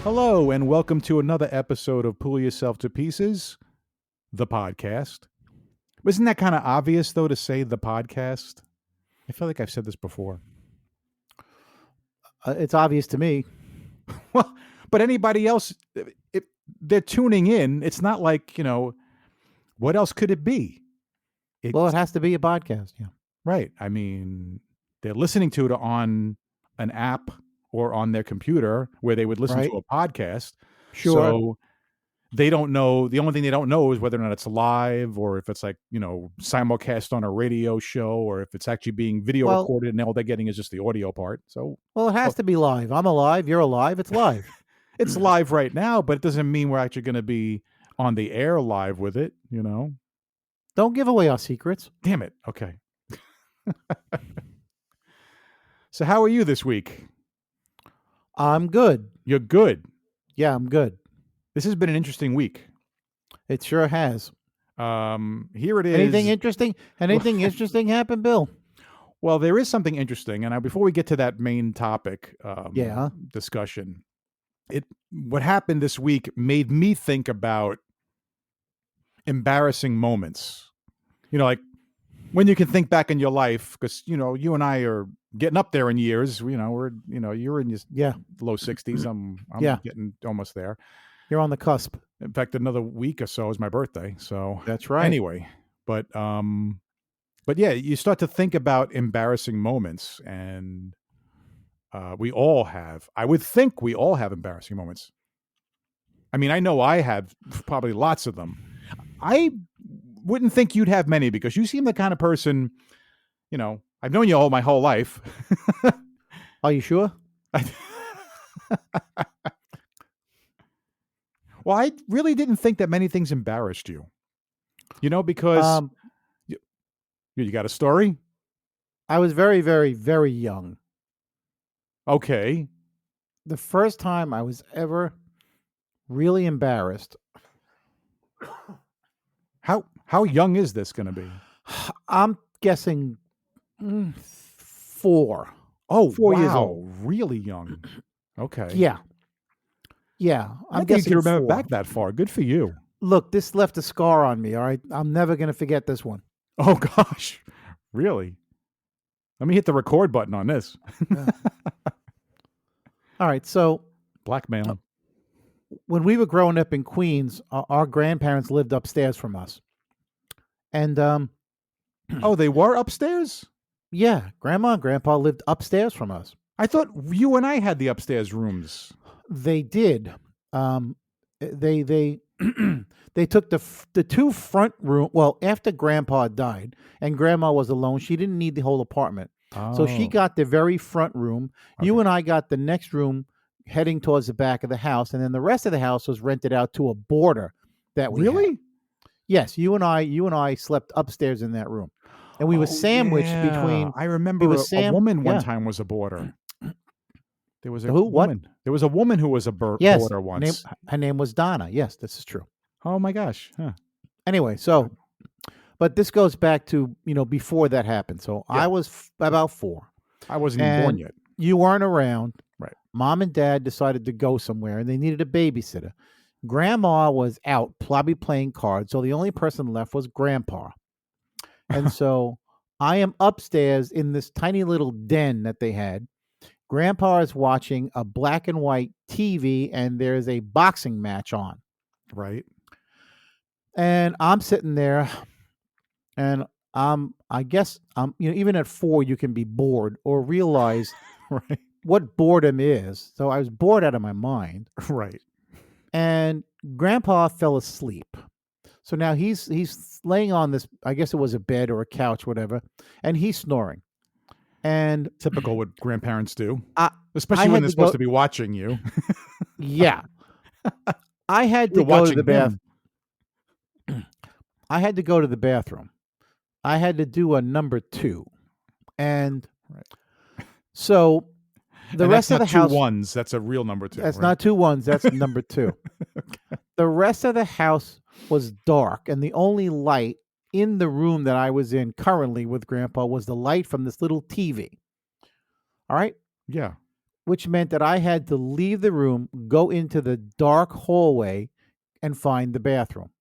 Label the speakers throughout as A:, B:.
A: Hello, and welcome to another episode of Pull Yourself to Pieces, the podcast. Isn't that kind of obvious, though, to say the podcast? I feel like I've said this before.
B: It's obvious to me.
A: Well, but anybody else, if they're tuning in, it's not like, what else could it be?
B: Well, it has to be a podcast. Yeah.
A: Right. I mean, they're listening to it on an app or on their computer where they would listen
B: Right.
A: to a podcast.
B: Sure.
A: So they don't know. The only thing they don't know is whether or not it's live or if it's like, simulcast on a radio show or if it's actually being video recorded and all they're getting is just the audio part. So,
B: it has to be live. I'm alive. You're alive. It's live.
A: It's live right now, but it doesn't mean we're actually going to be on the air live with it,
B: Don't give away our secrets.
A: Damn it. Okay. So how are you this week?
B: I'm good.
A: You're good.
B: Yeah, I'm good.
A: This has been an interesting week.
B: It sure has.
A: Here it is.
B: Anything interesting? Anything interesting happened, Bill?
A: Well, there is something interesting, and before we get to that main topic, discussion, what happened this week made me think about embarrassing moments. Like when you can think back in your life, because you and I are getting up there in years. We're you're in your low 60s. I'm getting almost there.
B: You're on the cusp.
A: In fact, another week or so is my birthday. So
B: that's right.
A: Anyway, but yeah, you start to think about embarrassing moments, and we all have. I would think we all have embarrassing moments. I mean, I know I have probably lots of them. I wouldn't think you'd have many because you seem the kind of person, I've known you all my whole life.
B: Are you sure?
A: Well, I really didn't think that many things embarrassed you. Because you got a story?
B: I was very, very, very young.
A: Okay.
B: The first time I was ever really embarrassed.
A: How young is this going to be?
B: I'm guessing 4.
A: Oh,
B: 4 years old.
A: Really young. Okay.
B: Yeah.
A: I'm guessing you can remember 4. Back that far. Good for you.
B: Look, this left a scar on me, all right? I'm never going to forget this one.
A: Oh, gosh. Really? Let me hit the record button on this.
B: All right, so
A: blackmail.
B: When we were growing up in Queens, our grandparents lived upstairs from us. And
A: oh, they were upstairs?
B: Yeah, Grandma and Grandpa lived upstairs from us.
A: I thought you and I had the upstairs rooms.
B: They did. They they took the 2 front room. Well, after Grandpa died and Grandma was alone, she didn't need the whole apartment.
A: Oh.
B: So she got the very front room. Okay. You and I got the next room heading towards the back of the house, and then the rest of the house was rented out to a boarder that we
A: really
B: had. Yes, you and I slept upstairs in that room, and we were sandwiched between.
A: I remember a woman one time was a boarder. There was a woman. What? There was a woman who was a boarder once.
B: Her name was Donna. Yes, this is true.
A: Oh my gosh. Huh.
B: Anyway, so, but this goes back to before that happened. So I was about 4.
A: I wasn't even born yet.
B: You weren't around.
A: Right.
B: Mom and Dad decided to go somewhere, and they needed a babysitter. Grandma was out, probably playing cards, so the only person left was Grandpa. And so I am upstairs in this tiny little den that they had. Grandpa is watching a black and white TV, and there's a boxing match on.
A: Right.
B: And I'm sitting there, and I guess even at 4 you can be bored or realize
A: right.
B: what boredom is. So I was bored out of my mind.
A: Right.
B: And Grandpa fell asleep. So now he's laying on this, I guess it was a bed or a couch, whatever, and he's snoring. And
A: typical what grandparents do, especially when they're supposed to be watching you.
B: Yeah. I had to go to the bathroom. I had to go to the bathroom. I had to do a number 2. And so the rest of the house.
A: 2 ones. That's a real number 2.
B: That's not 2 ones. That's number 2. Okay. The rest of the house was dark, and the only light in the room that I was in currently with Grandpa was the light from this little TV. All right?
A: Yeah.
B: which meant that I had to leave the room, go into the dark hallway, and find the bathroom.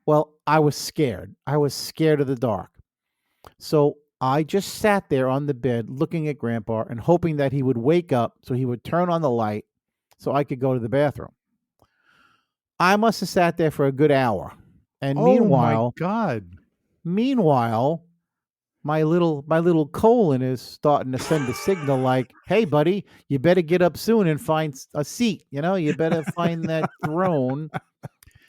B: Well, I was scared. I was scared of the dark. So I just sat there on the bed looking at Grandpa and hoping that he would wake up so he would turn on the light so I could go to the bathroom. I must have sat there for a good hour. And
A: Oh
B: meanwhile,
A: my God.
B: my little colon is starting to send a signal like, "Hey, buddy, you better get up soon and find a seat. You better find that throne."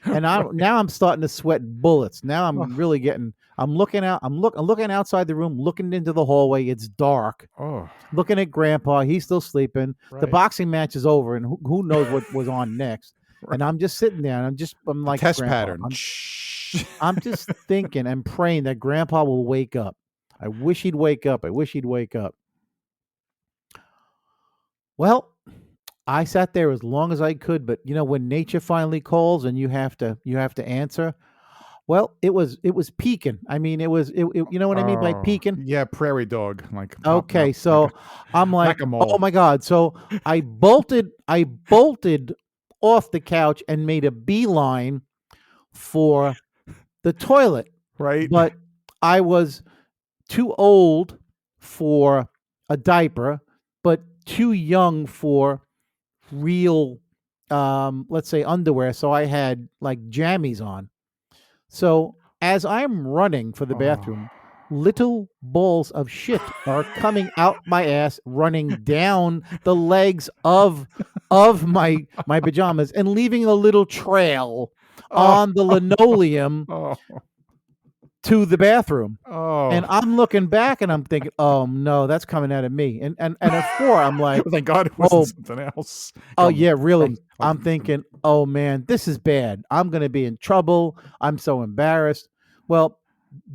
B: And now I'm starting to sweat bullets. Now I'm really getting. I'm looking out. I'm looking outside the room, looking into the hallway. It's dark.
A: Oh,
B: Looking at Grandpa. He's still sleeping. The
A: right.
B: boxing match is over, and who knows what was on next. And I'm just sitting there, and I'm like
A: Test
B: Grandpa.
A: pattern.
B: I'm just thinking and praying that Grandpa will wake up. I wish he'd wake up. Well, I sat there as long as I could, but when nature finally calls and you have to answer. Well, it was peaking. I mean, it was you know what I mean by peaking?
A: Yeah, prairie dog. Like
B: Okay, so I'm like,
A: whack-a-mole.
B: oh my God. So I bolted off the couch and made a beeline for the toilet.
A: right.
B: But I was too old for a diaper, but too young for real, let's say, underwear. So I had like jammies on. So as I'm running for the bathroom, little balls of shit are coming out my ass, running down the legs of my pajamas and leaving a little trail on the linoleum to the bathroom. And I'm looking back and I'm thinking, oh no, that's coming out of me. And at 4, I'm like,
A: thank God it wasn't something else.
B: Oh yeah, really. I'm thinking, oh man, this is bad. I'm gonna be in trouble. I'm so embarrassed. Well,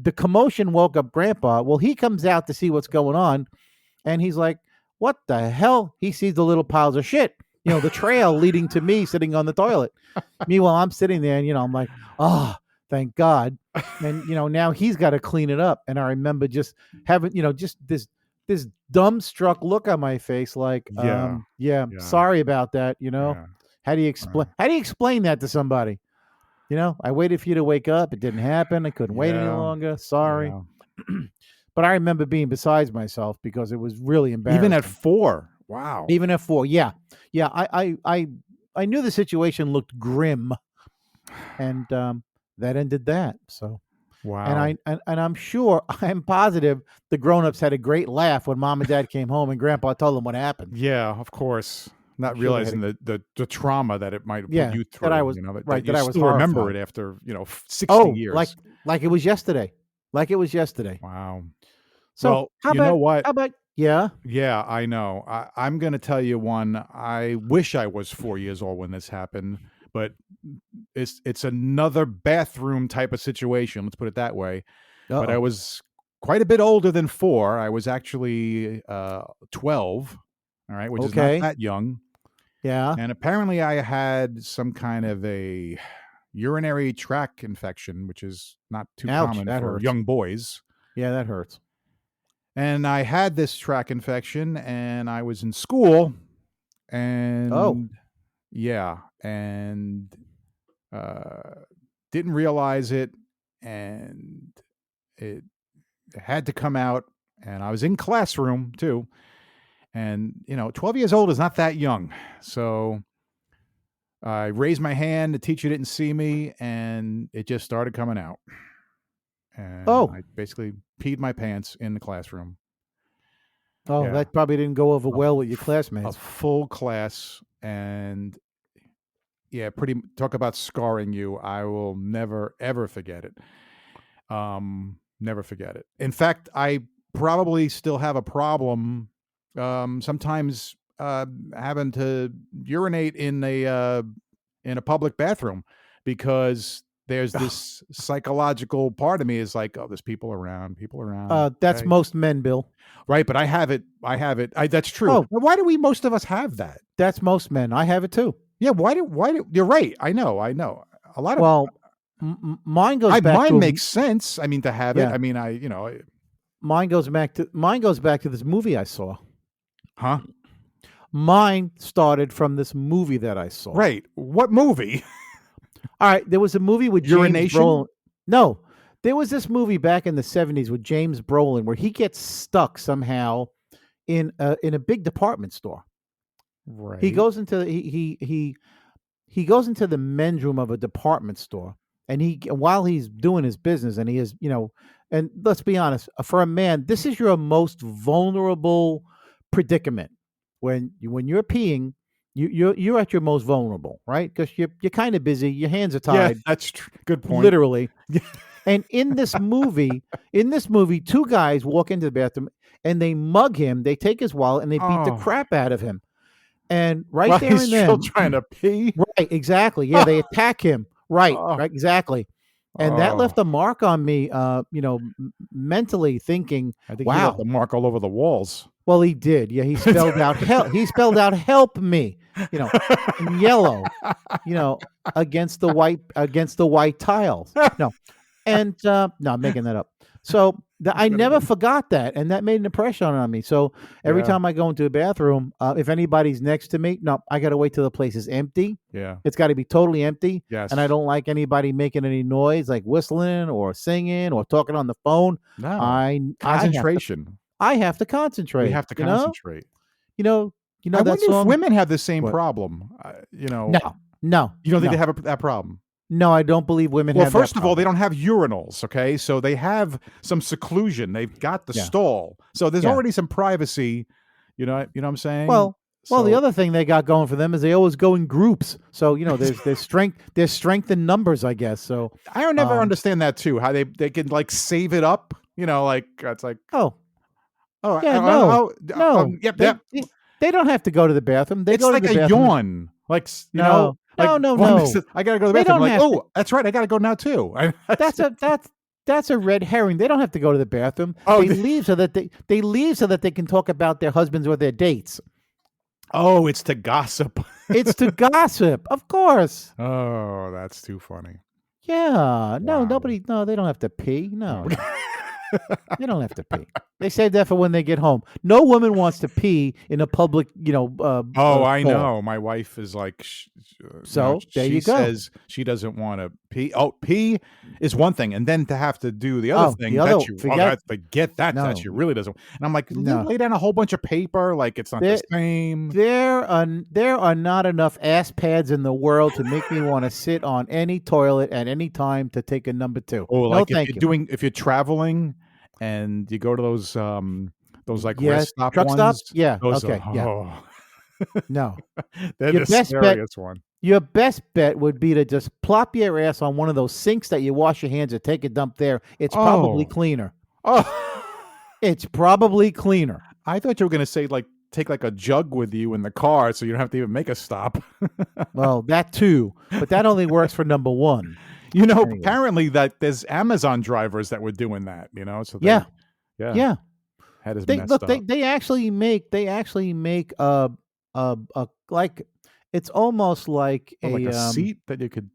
B: the commotion woke up Grandpa. Well, he comes out to see what's going on, and he's like, what the hell? He sees the little piles of shit. The trail leading to me sitting on the toilet. Meanwhile, I'm sitting there and I'm like, oh, thank God. And now he's got to clean it up. And I remember just having, just this dumbstruck look on my face, like,
A: Yeah.
B: sorry about that.
A: Yeah.
B: How do you explain that to somebody? I waited for you to wake up. It didn't happen. I couldn't wait any
A: Yeah.
B: longer. Sorry.
A: Yeah.
B: But I remember being besides myself because it was really embarrassing.
A: Even at 4. Wow.
B: Even at 4. Yeah. Yeah. I knew the situation looked grim, and that ended that. So
A: wow.
B: And I'm sure, I'm positive the grown-ups had a great laugh when Mom and Dad came home and Grandpa told them what happened.
A: Yeah, of course. Not realizing the trauma that it might have put you through.
B: That I was
A: that
B: I
A: you
B: was
A: still remember
B: horrified.
A: it after 60 years.
B: like it was yesterday. Like it was yesterday.
A: Wow.
B: So
A: well,
B: how
A: you
B: about,
A: know what?
B: How about yeah?
A: Yeah, I know. I'm going to tell you one. I wish I was 4 years old when this happened, but it's another bathroom type of situation. Let's put it that way.
B: Uh-oh.
A: But I was quite a bit older than 4. I was actually 12. All right, which is not that young.
B: Yeah.
A: And apparently I had some kind of a urinary tract infection, which is not too common for young boys.
B: Yeah, that hurts.
A: And I had this tract infection and I was in school and didn't realize it, and it had to come out, and I was in classroom too. And, 12 years old is not that young. So I raised my hand. The teacher didn't see me, and it just started coming out. And I basically peed my pants in the classroom.
B: Oh, yeah. That probably didn't go over well with your classmates.
A: A full class. And yeah, talk about scarring you. I will never, ever forget it. Never forget it. In fact, I probably still have a problem sometimes having to urinate in a public bathroom, because there's this psychological part of me is like, oh, there's people around.
B: That's most men, Bill.
A: Right, but I have it. That's true. Oh, why do most of us have that?
B: That's most men. I have it too.
A: Yeah, why do you're right. I know. A lot of
B: mine goes back
A: mine makes sense. I mean, to have it. I mean,
B: mine goes back to this movie I saw.
A: Huh?
B: Mine started from this movie that I saw.
A: Right. What movie?
B: All right, there was a movie with James
A: Urination?
B: Brolin. No, there was this movie back in the 70s with James Brolin where he gets stuck somehow in a big department store.
A: Right.
B: He goes into he goes into the men's room of a department store, and while he's doing his business, and he is, and let's be honest, for a man, this is your most vulnerable predicament when you're peeing. You're at your most vulnerable, right? Because you're kind of busy, your hands are
A: Yeah,
B: tied,
A: that's good point.
B: literally. And in this movie, two guys walk into the bathroom and they mug him. They take his wallet and they beat the
A: Oh.
B: crap out of him. And right
A: While
B: there
A: he's
B: and
A: still
B: then,
A: trying to pee.
B: right, exactly. Yeah, they attack him. Right,
A: Oh.
B: right, exactly. And that
A: Oh.
B: left a mark on me. Mentally thinking,
A: I think he left
B: wow.
A: the mark all over the walls.
B: Well, he did. Yeah, he spelled out help. He spelled out "help me," in yellow, against the white tiles. No, and no, I'm making that up. So I never forgot that, and that made an impression on me. So every
A: Yeah.
B: time I go into a bathroom, if anybody's next to me, no, I got to wait till the place is empty.
A: Yeah.
B: It's got to be totally empty.
A: Yes.
B: And I don't like anybody making any noise, like whistling or singing or talking on the phone.
A: No. Concentration.
B: I have to concentrate.
A: We have to concentrate.
B: You know
A: I
B: that
A: wonder
B: song.
A: if women have the same
B: What?
A: problem.
B: No,
A: You don't think
B: no.
A: they have that problem?
B: No, I don't believe women
A: Well,
B: have
A: first
B: that
A: of all, they
B: problem.
A: don't have urinals, okay? So they have some seclusion. They've got the
B: Yeah.
A: stall. So there's
B: Yeah.
A: already some privacy. You know what I'm saying?
B: Well, the
A: So-
B: other thing they got going for them is they always go in groups. So there's strength in numbers, I guess. So
A: I don't never understand that too. How they can like save it up. Like it's like
B: oh
A: no.
B: yeah, no,
A: Yep.
B: they don't have to go to the bathroom. They
A: It's
B: go
A: like
B: to the
A: a
B: bathroom.
A: yawn. Like
B: No,
A: like
B: no,
A: one
B: no.
A: says, I gotta go to the
B: They
A: bathroom.
B: don't
A: Like,
B: have to-
A: oh, that's right. I gotta go now too.
B: That's a red herring. They don't have to go to the bathroom.
A: Oh,
B: they leave so that they can talk about their husbands or their dates.
A: Oh, it's to gossip.
B: It's to gossip, of course.
A: Oh, that's too funny.
B: Yeah. No,
A: Wow.
B: nobody. No, they don't have to pee. No. They don't have to pee. They save that for when they get home. No woman wants to pee in a public,
A: Oh, I
B: stall.
A: know. My wife is like,
B: So, there
A: she
B: you go.
A: says she doesn't want to pee. Oh, pee is one thing, and then to have to do the other
B: Oh,
A: thing,
B: the other-
A: forget that.
B: No.
A: That she really doesn't. And I'm like,
B: No.
A: lay down a whole bunch of paper, like it's not the same.
B: There are not enough ass pads in the world to make me want to sit on any toilet at any time to take a number 2.
A: Oh,
B: no,
A: like
B: thank you.
A: if you're traveling and you go to those like
B: Yes,
A: rest stop
B: truck
A: ones.
B: stops? Yeah,
A: Those
B: okay,
A: are,
B: yeah.
A: oh,
B: No.
A: they're
B: Your
A: the
B: best bet-
A: scariest one.
B: Your best bet would be to just plop your ass on one of those sinks that you wash your hands and take a dump there. It's probably
A: Oh.
B: cleaner.
A: Oh.
B: It's probably cleaner.
A: I thought you were going to say like take like a jug with you in the car so you don't have to even make a stop.
B: Well, that too, but that only works for number 1. Anyway.
A: Apparently that there's Amazon drivers that were doing that, so they,
B: Yeah.
A: yeah,
B: Yeah.
A: head is
B: They
A: messed
B: look.
A: up.
B: They actually make a like it's almost like
A: Like a
B: a
A: seat that you could.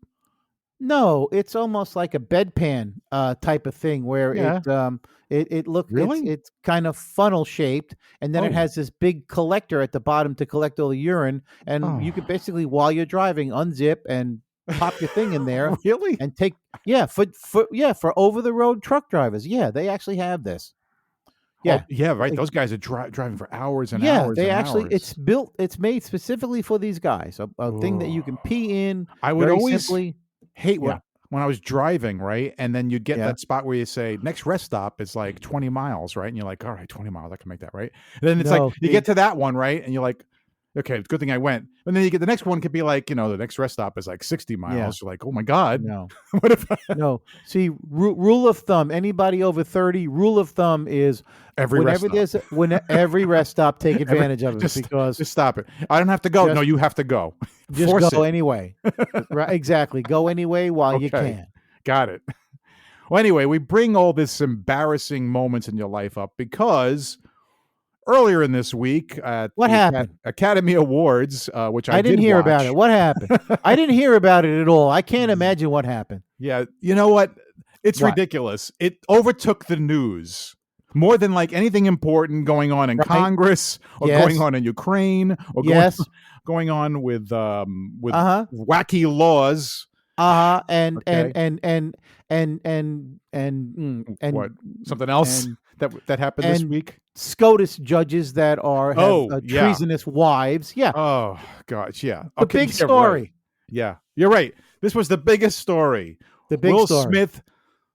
B: no, it's almost like a bedpan type of thing where
A: Yeah.
B: it looks
A: Really?
B: it's kind of funnel shaped, and then it
A: Oh.
B: has this big collector at the bottom to collect all the urine, and you
A: Oh.
B: could basically, while you're driving, unzip and pop your thing in there
A: Really?
B: and take for over the road truck drivers. Yeah, they actually have this. Yeah.
A: Oh, yeah, right.
B: Like-
A: Those guys are driving for hours and
B: Yeah,
A: hours.
B: they
A: and
B: actually
A: hours.
B: it's made specifically for these guys. A thing that you can pee in.
A: I would
B: very
A: always
B: simply.
A: hate
B: Yeah.
A: when I was driving, right? And then you'd get
B: Yeah.
A: that spot where you say next rest stop is like 20 miles, right? And you're like, all right, 20 miles, I can make that, right? And then it's
B: No,
A: like you get to that one, right? And you're like, okay, it's a good thing I went. And then you get the next one could be like, the next rest stop is like 60 miles. You're like, oh my God.
B: No,
A: What if
B: no. See, rule of thumb. Anybody over 30, rule of thumb is
A: every rest
B: whenever
A: stop?
B: every rest stop, take advantage of it, because
A: Just stop it. I don't have to go.
B: Just-
A: No, you have to go.
B: just
A: Force
B: go
A: it.
B: anyway. Right? Exactly. Go anyway while you
A: Okay.
B: can.
A: Got it. Well, anyway, we bring all this embarrassing moments in your life up because earlier in this week at
B: What
A: the
B: happened?
A: Academy Awards, which I
B: didn't
A: did
B: hear
A: watch.
B: about it. What happened? I didn't hear about it at all. I can't imagine what happened.
A: Yeah, you know what? It's
B: What?
A: ridiculous. It overtook the news. more than like anything important going on in
B: Right.
A: Congress or
B: Yes.
A: going on in Ukraine or
B: Yes.
A: going on with
B: Uh-huh.
A: wacky laws.
B: And
A: Okay. What, something else
B: and
A: that happened this
B: and
A: week?
B: SCOTUS judges that have
A: Oh, yeah.
B: treasonous wives. Yeah,
A: Oh gosh, yeah.
B: the
A: Okay,
B: big
A: yeah,
B: story.
A: right. Yeah, you're right. This was the biggest story.
B: The big
A: Will
B: story.
A: Smith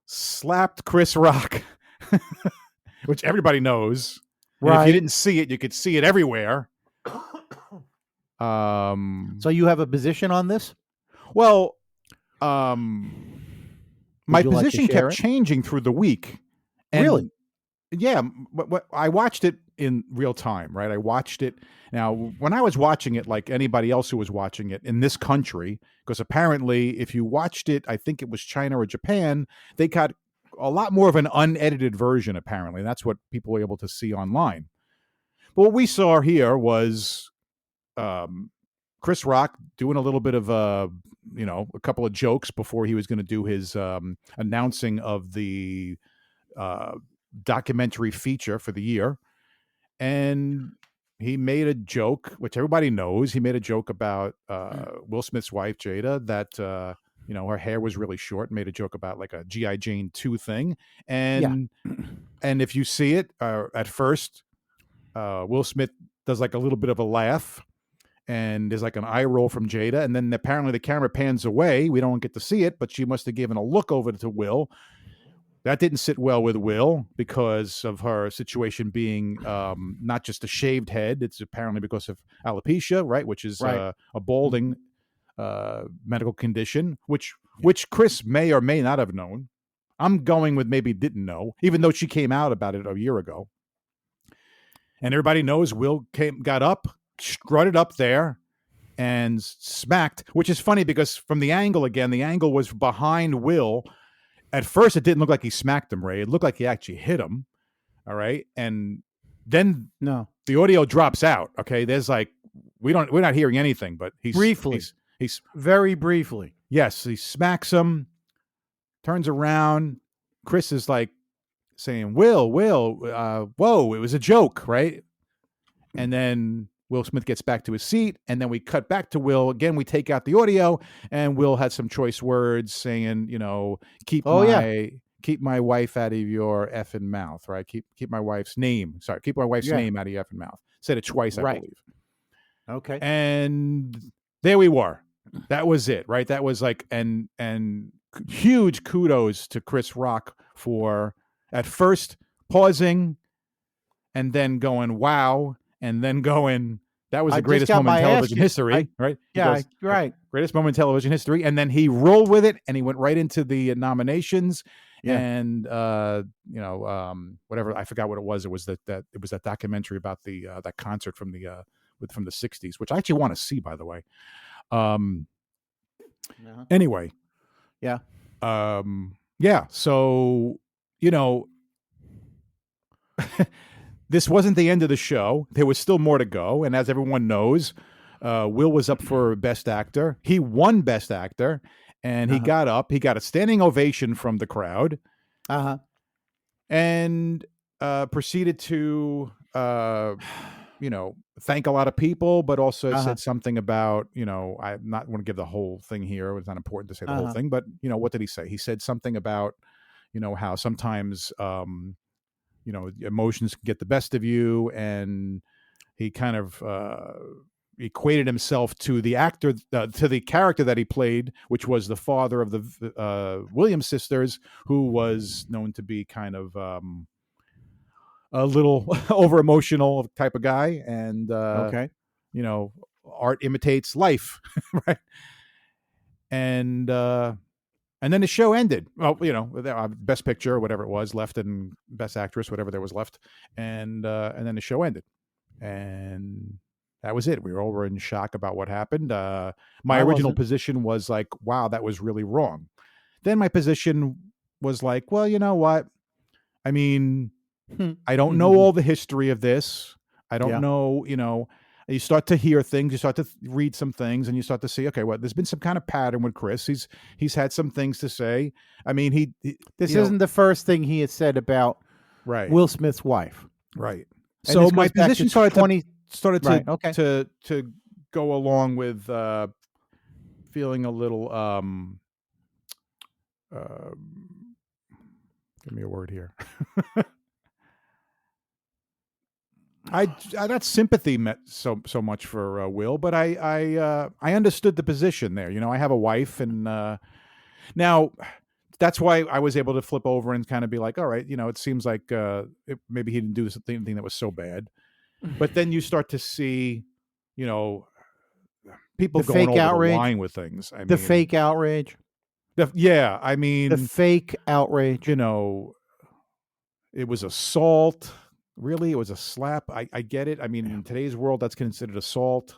A: slapped Chris Rock, which everybody knows. And if you
B: Right.
A: didn't see it, you could see it everywhere.
B: So you have a position on this?
A: Well, my
B: Would you like to
A: position
B: share
A: kept
B: it?
A: changing through the week. And
B: Really?
A: yeah, I watched it in real time, right? I watched it. Now, when I was watching it, like anybody else who was watching it in this country, because apparently if you watched it, I think it was China or Japan, they got a lot more of an unedited version, apparently. That's what people were able to see online. But what we saw here was Chris Rock doing a little bit of a couple of jokes before he was going to do his announcing of the documentary feature for the year. And he made a joke, which everybody knows. He made a joke about Will Smith's wife, Jada, that her hair was really short. Made a joke about like a G.I. Jane 2 thing. And and if you see it at first, Will Smith does like a little bit of a laugh, and there's like an eye roll from Jada, and then apparently the camera pans away. We don't get to see it, but she must have given a look over to Will. That didn't sit well with Will because of her situation being not just a shaved head. It's apparently because of alopecia, right? Which is
B: Right.
A: a balding medical condition, which Chris may or may not have known. I'm going with maybe didn't know, even though she came out about it a year ago. And everybody knows Will got up, strutted up there, and smacked, which is funny because from the angle was behind Will. At first, it didn't look like he smacked him, Ray. It looked like he actually hit him. All right. And then the audio drops out. Okay. There's like, we're not hearing anything, but he's
B: very briefly.
A: Yes. He smacks him, turns around. Chris is like saying, Will, whoa, it was a joke. Right. And then Will Smith gets back to his seat, and then we cut back to Will. Again, we take out the audio, and Will had some choice words saying, keep my wife out of your effing mouth, right? Keep my wife's name. Sorry, keep my wife's name out of your effing mouth. Said it twice, I believe.
B: Okay.
A: And there we were. That was it, right? That was like, and huge kudos to Chris Rock for at first pausing and then going, wow. And then going, that was the greatest moment in television history, right?
B: Yeah, right.
A: Greatest moment in television history. And then he rolled with it, and he went right into the nominations. Yeah. And whatever, I forgot what it was. It was that documentary about the that concert from the 60s, which I actually want to see, by the way. Anyway,
B: yeah.
A: So this wasn't the end of the show. There was still more to go. And as everyone knows, Will was up for Best Actor. He won Best Actor, and he got up. He got a standing ovation from the crowd, and proceeded to, thank a lot of people, but also said something about, I'm not going to give the whole thing here. It's not important to say the whole thing, but, what did he say? He said something about, how sometimes, emotions can get the best of you, and he kind of equated himself to the actor, to the character that he played, which was the father of the Williams sisters, who was known to be kind of a little over emotional type of guy, and art imitates life, right? And then the show ended. Well, Best Picture or whatever it was left, and Best Actress, whatever there was left, and then the show ended, and that was it. We were all in shock about what happened. My original position was like, wow, that was really wrong. Then my position was like, well, you know what? I mean, I don't know all the history of this. I don't know, you start to hear things, you start to read some things, and you start to see, okay, well, there's been some kind of pattern with Chris. He's had some things to say. I mean, this
B: isn't the first thing he has said about
A: Right.
B: Will Smith's wife.
A: Right.
B: And
A: So
B: this
A: my
B: goes back
A: position
B: to
A: started
B: 20
A: to
B: right, okay.
A: to go along with feeling a little give me a word here. I not sympathy met so much for Will, but I understood the position there. You know, I have a wife, and now that's why I was able to flip over and kind of be like, all right, you know, it seems like maybe he didn't do anything that was so bad. But then you start to see, you know, people
B: The
A: going
B: fake
A: over the
B: outrage.
A: line with things. I
B: The
A: mean,
B: fake outrage.
A: yeah, I
B: The
A: mean,
B: fake outrage.
A: you know, it was assault. Really, it was a slap. I get it. I mean, in today's world, that's considered assault.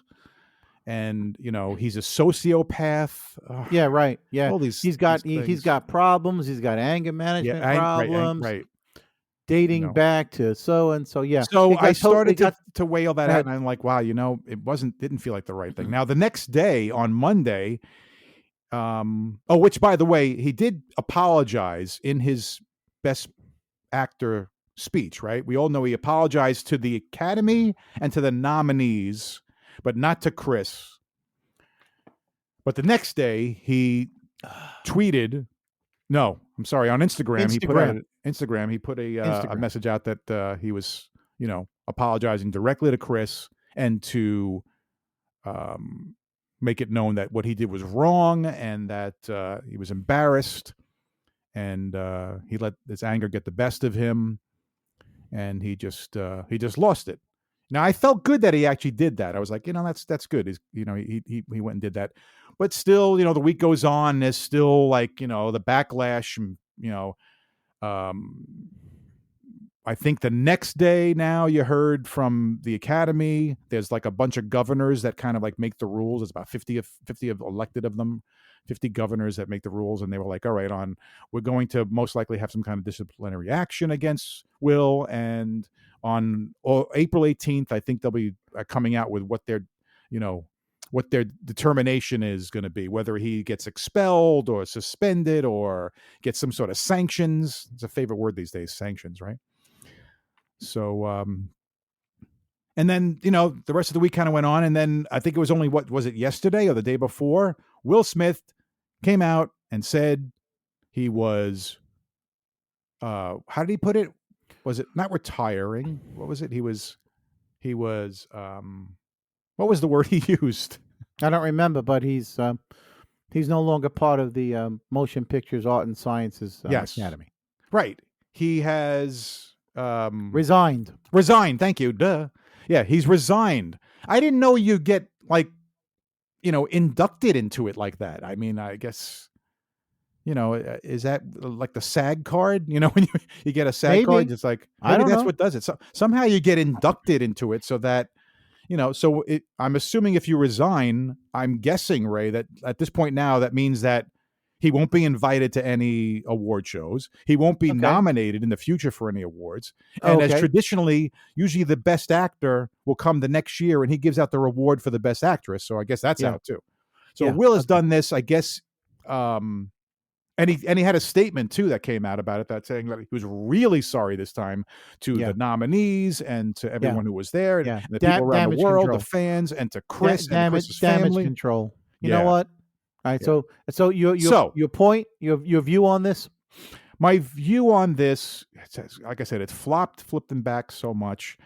A: And you know, he's a sociopath.
B: Yeah, right. Yeah.
A: All
B: He's
A: these things.
B: got problems. He's got anger management problems.
A: Right. You
B: Dating
A: know,
B: back to so and so. Yeah.
A: so
B: It
A: I
B: got
A: started
B: got
A: to weigh all that
B: go
A: out,
B: ahead.
A: and I'm like, wow, you know, didn't feel like the right thing. Now the next day on Monday, which by the way, he did apologize in his best actor speech, right? We all know he apologized to the Academy and to the nominees, but not to Chris. But the next day he tweeted, no, I'm sorry, on Instagram, he put out
B: Instagram.
A: Instagram, he put a
B: Instagram.
A: message out that he was, you know, apologizing directly to Chris and to make it known that what he did was wrong and that he was embarrassed and he let his anger get the best of him and he just lost it. Now I felt good that he actually did that. I was like, you know, that's good. He's, you know, he went and did that. But still, you know, the week goes on. There's still like, you know, the backlash. You know, I think the next day now you heard from the Academy. There's like a bunch of governors that kind of like make the rules. There's about 50 of elected of them, 50 governors that make the rules. And they were like, all right, we're going to most likely have some kind of disciplinary action against Will. And on April 18th, I think they'll be coming out with what their determination is going to be, whether he gets expelled or suspended or gets some sort of sanctions. It's a favorite word these days, sanctions, right? So, and then, you know, the rest of the week kind of went on. And then I think it was only, what was it, yesterday or the day before? Will Smith came out and said he was, how did he put it? Was it not retiring? What was it? He was, what was the word he used?
B: I don't remember, but he's no longer part of the Motion Pictures Art and Sciences Academy.
A: Right. He has
B: Resigned.
A: Thank you. Duh. Yeah, he's resigned. I didn't know you get like, you know, inducted into it like that. I mean, I guess, you know, is that like the SAG card? You know, when you get a SAG card, it's like maybe that's what does it. So somehow you get inducted into it so that, you know, so I'm assuming if you resign, I'm guessing, Ray, that at this point now that means that he won't be invited to any award shows. He won't be nominated in the future for any awards. And as traditionally, usually the best actor will come the next year and he gives out the reward for the best actress. So I guess that's out too. So Will has done this, I guess. And he had a statement too that came out about it, that saying that he was really sorry this time to the nominees and to everyone who was there, and the people around the world, the fans, and to Chris and Chris's family.
B: Damage control. You know what? All right, so your point, your view on this?
A: My view on this, like I said, it's flipped and back so much.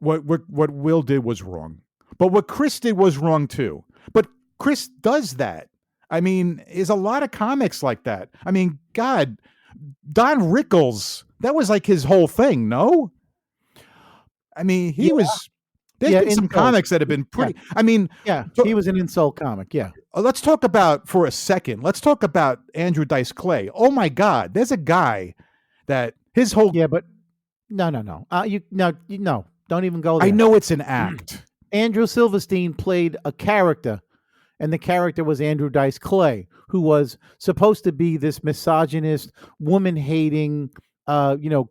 A: What Will did was wrong, but what Chris did was wrong too. But Chris does that. I mean, there's a lot of comics like that. I mean, God, Don Rickles, that was like his whole thing, no? I mean, he was. There's been some comics that have been pretty. I mean,
B: he was an insult comic. Yeah.
A: Let's talk about for a second. Let's talk about Andrew Dice Clay. Oh my God, there's a guy that his whole.
B: Yeah, but no. Don't even go there.
A: I know it's an act.
B: Andrew Silverstein played a character, and the character was Andrew Dice Clay, who was supposed to be this misogynist, woman-hating,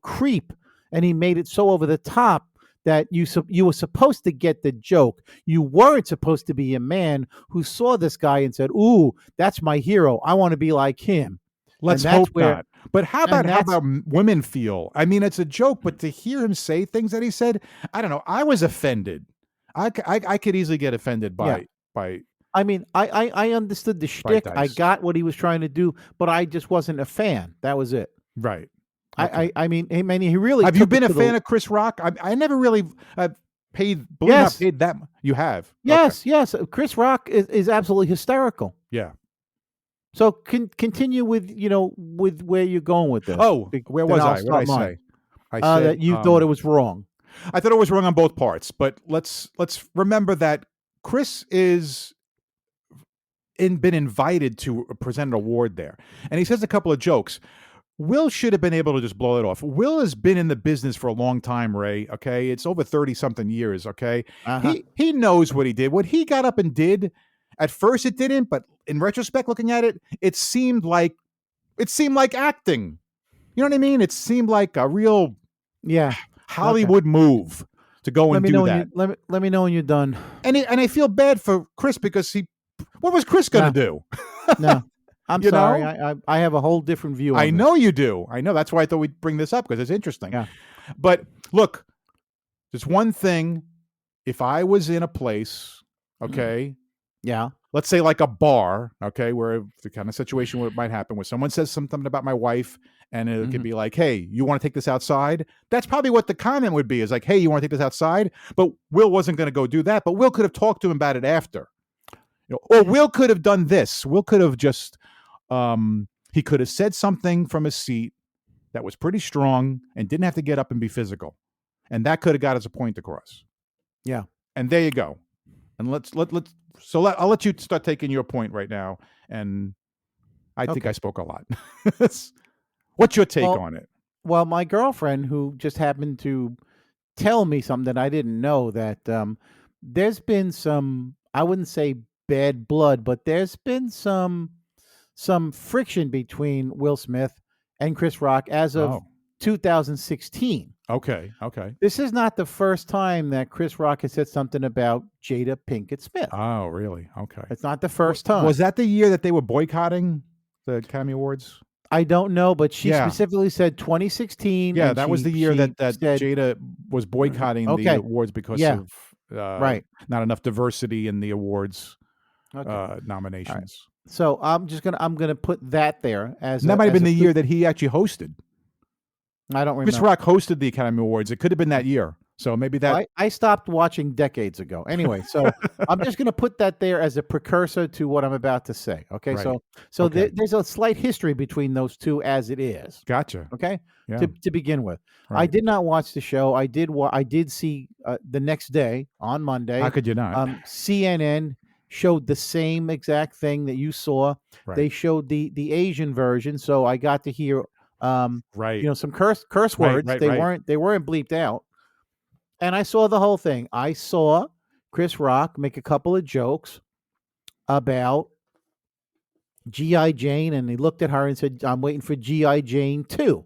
B: creep, and he made it so over the top that you were supposed to get the joke. You weren't supposed to be a man who saw this guy and said, "Ooh, that's my hero. I want to be like him."
A: Let's
B: that's
A: hope
B: where-
A: not. But how
B: and
A: about
B: that's-
A: women feel? I mean, it's a joke, but to hear him say things that he said, I don't know. I was offended. I could easily get offended by
B: I mean, I understood the shtick. I
A: Dice.
B: got what he was trying to do, but I just wasn't a fan. That was it.
A: right. Okay.
B: I mean, he really.
A: Have you
B: took it
A: been a
B: to the-
A: fan of Chris Rock? I never really paid. Believe it or
B: Yes.
A: not, paid that. You have. Okay.
B: Yes, yes. Chris Rock is absolutely hysterical.
A: Yeah.
B: So continue with with where you're going with this.
A: Oh, where was
B: Then I'll
A: I? What did I
B: start
A: say? I said
B: that you thought it was wrong.
A: I thought it was wrong on both parts, but let's remember that Chris is been invited to present an award there, and he says a couple of jokes. Will should have been able to just blow it off. Will has been in the business for a long time, Ray. Okay, it's over 30-something years. Okay,
B: Uh-huh.
A: he knows what he did. What he got up and did. At first, it didn't, but in retrospect, looking at it, it seemed like acting. You know what I mean? It seemed like a real
B: Yeah.
A: Hollywood move to go
B: Let
A: and
B: me
A: do
B: know
A: that.
B: let me know when you're done.
A: And I feel bad for Chris because what was Chris going to do?
B: No, I'm
A: You
B: sorry.
A: know?
B: I have a whole different view. On
A: I
B: this.
A: know you do. I know. That's why I thought we'd bring this up because it's interesting.
B: Yeah.
A: But look, there's one thing. If I was in a place, okay,
B: Yeah.
A: let's say like a bar, okay, where the kind of situation where it might happen, where someone says something about my wife, and it could be like, "Hey, you want to take this outside?" That's probably what the comment would be: is like, "Hey, you want to take this outside?" But Will wasn't going to go do that. But Will could have talked to him about it after, or Will could have done this. Will could have just, he could have said something from his seat that was pretty strong and didn't have to get up and be physical, and that could have got his point across.
B: Yeah.
A: And there you go. And I'll let you start taking your point right now. And I think
B: Okay.
A: I spoke a lot. What's your take
B: Well,
A: on it?
B: Well, my girlfriend, who just happened to tell me something that I didn't know, that there's been some, I wouldn't say bad blood, but there's been some friction between Will Smith and Chris Rock as of
A: Oh,
B: 2016.
A: okay.
B: This is not the first time that Chris Rock has said something about Jada Pinkett Smith.
A: Oh, really? Okay.
B: It's not the first time.
A: Was that the year that they were boycotting the Academy Awards?
B: I don't know, but she
A: Yeah.
B: specifically said 2016.
A: Yeah,
B: and
A: that was
B: she-
A: the year
B: she
A: that
B: said,
A: Jada was boycotting the
B: Okay.
A: awards because
B: Yeah.
A: of
B: right.
A: not enough diversity in the awards
B: Okay.
A: nominations.
B: So I'm gonna put that there as
A: And that might have
B: as
A: been
B: a
A: the
B: good-
A: year that he actually hosted.
B: I don't remember.
A: Chris Rock hosted the Academy Awards. It could have been that year. So maybe that.
B: Well, I stopped watching decades ago. Anyway, so I'm just going to put that there as a precursor to what I'm about to say. Okay,
A: Right.
B: so
A: Okay.
B: there's a slight history between those two as it is.
A: Gotcha.
B: Okay,
A: Yeah.
B: to begin with, I
A: Right.
B: did not watch the show. I did see the next day on Monday.
A: How could you not?
B: CNN showed the same exact thing that you saw.
A: Right.
B: They showed the Asian version, so I got to hear
A: right.
B: some curse
A: Right,
B: words.
A: right,
B: they
A: right.
B: weren't bleeped out. And I saw the whole thing. I saw Chris Rock make a couple of jokes about G.I. Jane, and he looked at her and said, "I'm waiting for G.I. Jane 2."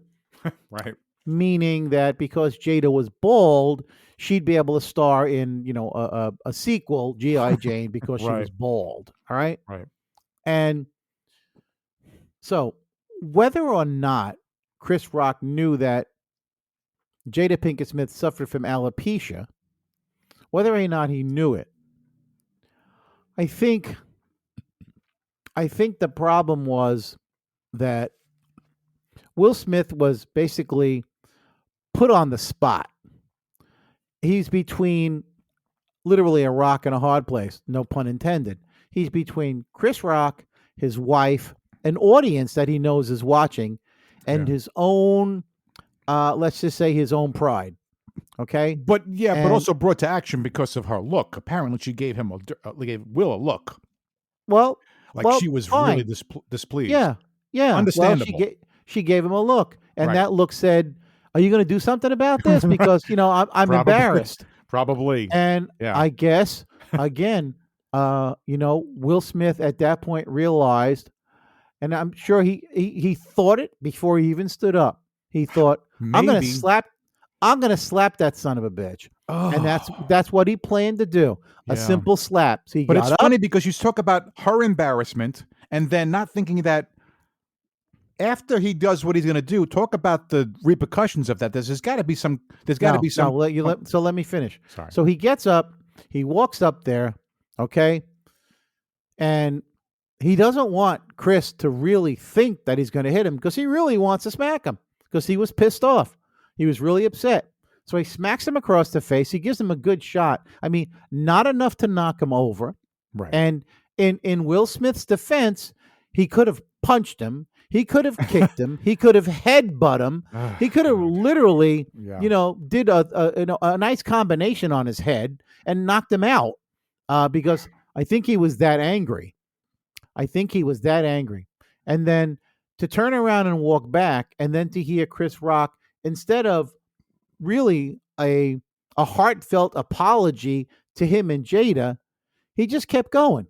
A: Right.
B: Meaning that because Jada was bald, she'd be able to star in, a sequel, G.I. Jane, because she was
A: Right.
B: bald. All right.
A: Right.
B: And so whether or not Chris Rock knew that Jada Pinkett Smith suffered from alopecia, whether or not he knew it, I think the problem was that Will Smith was basically put on the spot. He's between literally a rock and a hard place, no pun intended. He's between Chris Rock, his wife, an audience that he knows is watching, and
A: Yeah.
B: his own, let's just say his own pride. Okay?
A: But yeah, but
B: And-
A: also brought to action because of her look. Apparently, she gave him gave Will a look
B: Well,
A: like
B: Well,
A: she was
B: fine.
A: really displeased.
B: yeah.
A: Understandable.
B: Well, she gave him a look, and
A: Right.
B: that look said, "Are you going to do something about this?" Because I'm
A: Probably.
B: embarrassed.
A: Probably.
B: And
A: Yeah.
B: I guess again, Will Smith at that point realized, and I'm sure he thought it before he even stood up. He thought, I'm gonna
A: Maybe.
B: slap that son of a bitch. And
A: Oh.
B: that's what he planned to do. A
A: Yeah.
B: simple slap. So he
A: But
B: got
A: it's
B: up.
A: funny because you talk about her embarrassment and then not thinking that after he does what he's going to do, talk about the repercussions of that. There's got to be some. There's got to be some.
B: So let me finish.
A: Sorry.
B: So he gets up, he walks up there, okay, and he doesn't want Chris to really think that he's going to hit him because he really wants to smack him because he was pissed off. He was really upset. So he smacks him across the face. He gives him a good shot. I mean, not enough to knock him over.
A: Right.
B: And in Will Smith's defense, he could have punched him. He could have kicked him. He could have headbutt him. He could have literally, did a nice combination on his head and knocked him out because I think he was that angry. And then to turn around and walk back and then to hear Chris Rock, instead of really a heartfelt apology to him and Jada, he just kept going.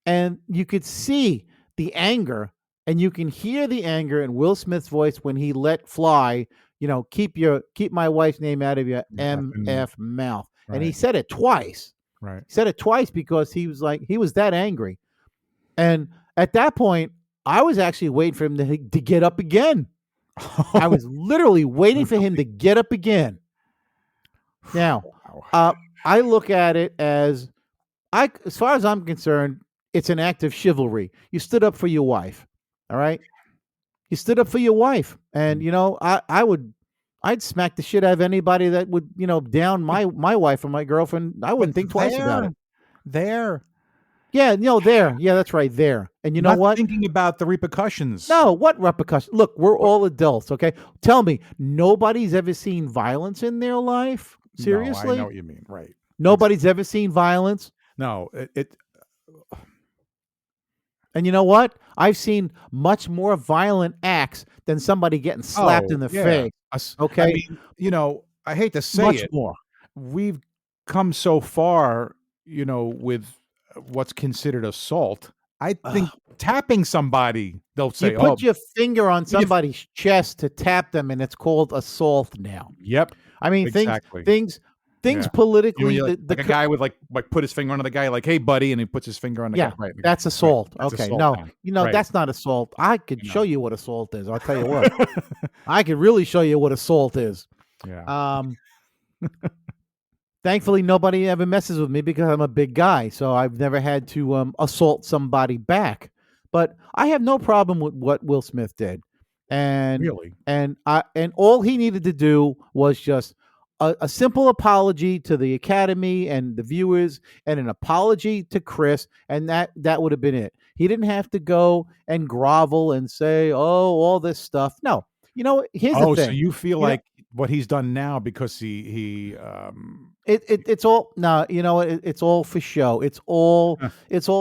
B: And you could see the anger and you can hear the anger in Will Smith's voice when he let fly, keep my wife's name out of your MF mouth. Right. And he said it twice.
A: Right.
B: He said it twice because he was that angry. And at that point, I was actually waiting for him to get up again. I was literally waiting for him to get up again. Now, I look at it as far as I'm concerned, it's an act of chivalry. You stood up for your wife. All right. You stood up for your wife. And, I'd smack the shit out of anybody that would, down my wife or my girlfriend. I wouldn't think twice about it.
A: There.
B: Yeah, there. Yeah, that's right, there. And you know what?
A: Thinking about the repercussions.
B: No, what repercussions? Look, we're all adults, okay? Tell me, nobody's ever seen violence in their life? Seriously?
A: No, I know what you mean, right.
B: Nobody's ever seen violence?
A: No,
B: And you know what? I've seen much more violent acts than somebody getting slapped in the face. Okay?
A: I mean, I hate to say
B: much more.
A: We've come so far, with what's considered assault. I think tapping somebody, they'll say,
B: you put your finger on somebody's chest to tap them, and it's called assault now.
A: Yep.
B: I mean,
A: exactly.
B: things politically.
A: Like a guy would like put his finger on the guy, like, "Hey, buddy," and he puts his finger on the guy. Right.
B: That's assault.
A: Right. That's
B: okay,
A: assault
B: no,
A: right.
B: That's not assault. I could show you what assault is. I'll tell you what. I could really show you what assault is.
A: Yeah.
B: Thankfully, nobody ever messes with me because I'm a big guy, so I've never had to assault somebody back. But I have no problem with what Will Smith did, and
A: really,
B: and all he needed to do was just a simple apology to the Academy and the viewers, and an apology to Chris, and that would have been it. He didn't have to go and grovel and say, all this stuff. No, here's the thing.
A: So you feel like what he's done now because he
B: it's all it's all for show. It's all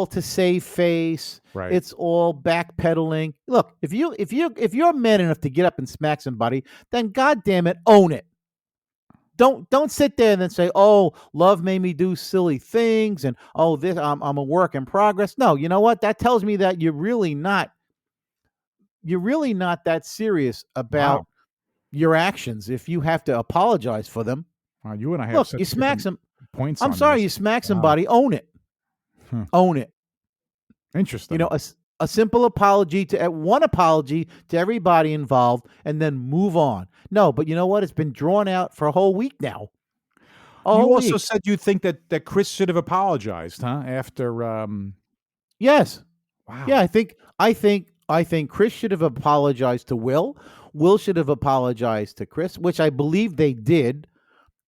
B: to save face.
A: Right.
B: It's all backpedaling. Look, if you're man enough to get up and smack somebody, then goddamn it, own it. Don't sit there and then say, "Oh, love made me do silly things," and this I'm a work in progress. No, you know what? That tells me that you're really not that serious about your actions if you have to apologize for them.
A: You and I have
B: look. You smack some
A: points.
B: I'm sorry, you smack somebody. Own it. Own it.
A: Interesting.
B: A simple apology one apology to everybody involved, and then move on. No, but you know what? It's been drawn out for a whole week now.
A: You also said you think that Chris should have apologized, huh? After
B: yes.
A: Wow.
B: Yeah, I think Chris should have apologized to Will. Will should have apologized to Chris, which I believe they did.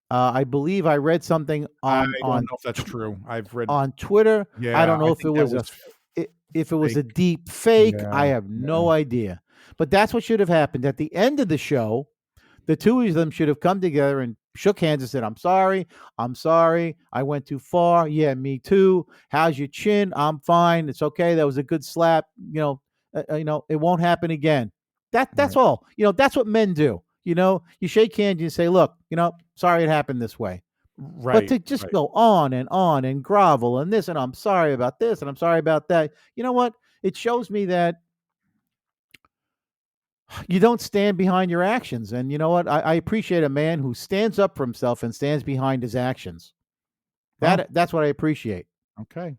B: I believe I read something on.
A: I don't know if that's true. I've read
B: on Twitter.
A: Yeah,
B: I don't know if it was a deep fake.
A: Yeah,
B: I have no idea. But that's what should have happened. At the end of the show, the two of them should have come together and shook hands and said, I'm sorry. I went too far. Yeah, me too. How's your chin? I'm fine. It's okay. That was a good slap. It won't happen again. That's all. That's what men do. You shake hands and you say, look, sorry it happened this way.
A: Right.
B: But to just go on and grovel and this, and I'm sorry about this, and I'm sorry about that. You know what? It shows me that you don't stand behind your actions. And you know what? I appreciate a man who stands up for himself and stands behind his actions. That's what I appreciate.
A: Okay.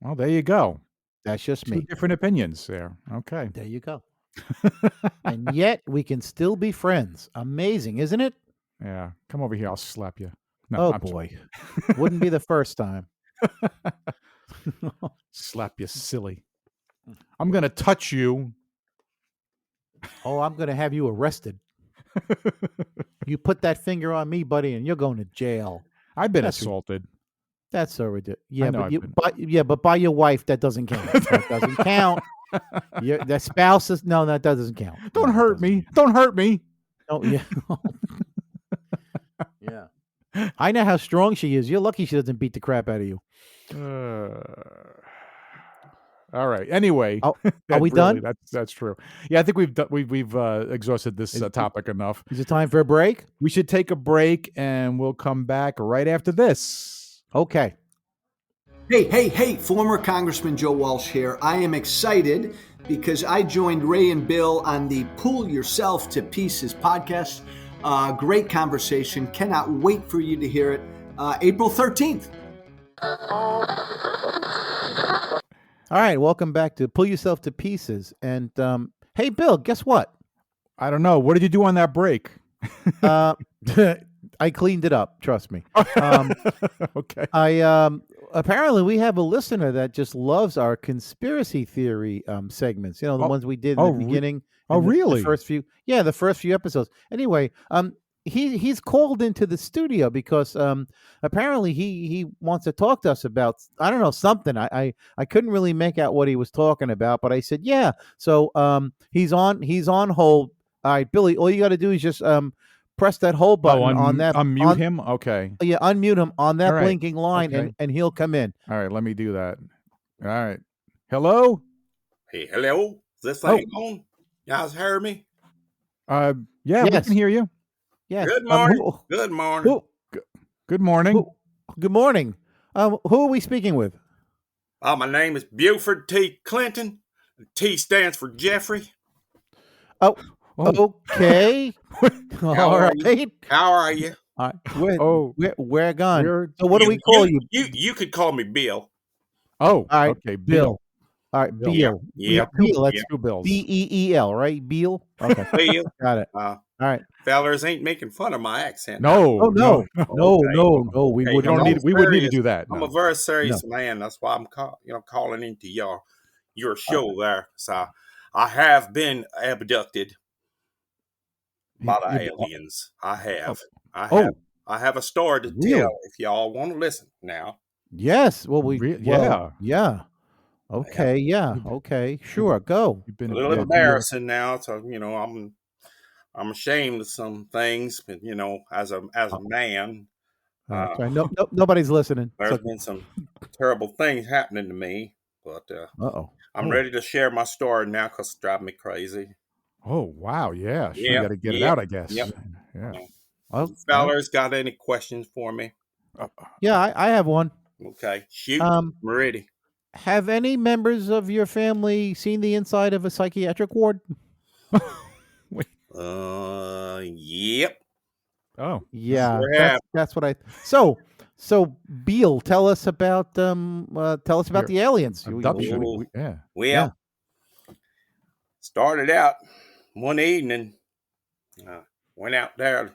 A: Well, there you go.
B: That's just me.
A: Two different opinions there. Okay.
B: There you go. And yet we can still be friends. Amazing, isn't it?
A: Yeah, come over here. I'll slap you. No,
B: Oh
A: I'm
B: boy. Wouldn't be the first time.
A: slap you, silly. I'm gonna touch you.
B: Oh, I'm going to have you arrested. You put that finger on me, buddy, and you're going to jail.
A: I've been
B: That's
A: assaulted.
B: That's so ridiculous. Yeah,
A: know
B: but
A: I've
B: you,
A: been-
B: but by your wife, that doesn't count. That doesn't count. The spouse is no, that doesn't count.
A: Don't
B: No, it
A: hurt
B: doesn't.
A: me. Don't hurt me.
B: Oh yeah, yeah. I know how strong she is. You're lucky she doesn't beat the crap out of you.
A: All right. Anyway,
B: Oh,
A: that
B: we
A: really-
B: done?
A: That's true. Yeah, I think we've exhausted this topic enough.
B: Is it time for a break?
A: We should take a break, and we'll come back right after this.
B: Okay.
C: Hey, former Congressman Joe Walsh here. I am excited because I joined Ray and Bill on the Pull Yourself to Pieces podcast. Great conversation. Cannot wait for you to hear it. April 13th.
B: All right. Welcome back to Pull Yourself to Pieces. And hey, Bill, guess what?
A: I don't know. What did you do on that break?
B: I cleaned it up. Trust me.
A: Okay.
B: I apparently we have a listener that just loves our conspiracy theory segments. You know, the ones we did in the beginning.
A: Oh,
B: and the
A: really?
B: first few episodes. Anyway, he's called into the studio because apparently he wants to talk to us about, I don't know, something. I couldn't really make out what he was talking about, but I said yeah. So he's on hold. All right, Billy, all you got to do is just press that hold button on that.
A: Unmute him? Okay.
B: Yeah, unmute him on that
A: All right.
B: blinking line,
A: Okay.
B: and he'll come in.
A: All right, let me do that. All right. Hello?
D: Hey, hello. Is this thing on? Y'all heard me?
A: Yeah, we
B: Yes.
A: can hear you.
B: Yeah.
D: Good morning. Good morning.
A: Good morning.
B: Good morning. Who are we speaking with?
D: My name is Buford T. Clinton. T stands for Jeffrey.
B: Oh,
A: Oh.
B: okay.
D: How
B: All
D: are
B: right.
D: How are you?
B: All right.
A: Oh,
B: We're gone.
A: we're-
B: So what do we call you?
D: You could call me Bill.
A: Oh,
B: All right,
A: okay.
B: Bill. All right,
A: Bill.
B: Beal.
D: Yeah.
B: Beal. That's
A: Two bills.
B: Beel, right? Beal. Okay,
D: Bill.
B: got it.
D: Uh,
B: All right.
D: fellers ain't making fun of my accent.
A: No.
B: Oh no, no,
D: Okay.
B: no. We
D: Okay,
B: wouldn't.
A: We don't
D: I'm
A: need. We wouldn't need to
D: serious.
A: do that.
D: I'm
A: no.
D: a very serious man. That's why I'm calling into your show there. So I have been abducted by the aliens. I have. I have a story to
B: Really?
D: tell if y'all want to listen now.
B: Yes. Well, yeah. Okay. Yeah. Okay. Sure. Go.
A: You've been
D: A little embarrassing now, so I'm ashamed of some things, but as a man,
B: Sorry. No, nobody's listening.
D: there's been some terrible things happening to me. But
B: Uh-oh.
D: I'm ready to share my story now because it's driving me crazy.
A: Oh wow, yeah. Sure, you
D: Yeah,
A: got to get it
D: yeah,
A: out, I guess.
D: yep.
A: Yeah.
B: Well,
D: Fellers, got any questions for me?
B: yeah, I have one.
D: Okay, shoot.
B: Um,
D: I'm ready.
B: Have any members of your family seen the inside of a psychiatric ward?
D: Yep.
A: Oh,
B: Yeah,
D: Sure have.
B: that's what I. So Beal, tell us about the aliens.
A: abduction.
D: Ooh.
A: Yeah.
D: Well,
B: Yeah.
D: started out one evening, went out there to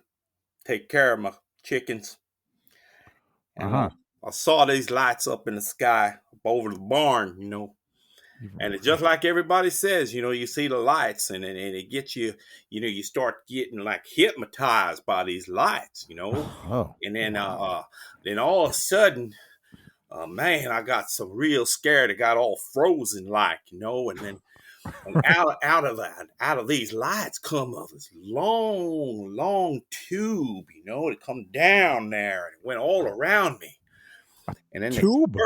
D: take care of my chickens. And I saw these lights up in the sky up over the barn, and it's just like everybody says, you see the lights and it gets you, you start getting like hypnotized by these lights,
B: Oh.
D: and then all of a sudden, man, I got so real scared. It got all frozen like, and then out of these lights come this long tube, to come down there, and it went all around me. And then
A: Tube?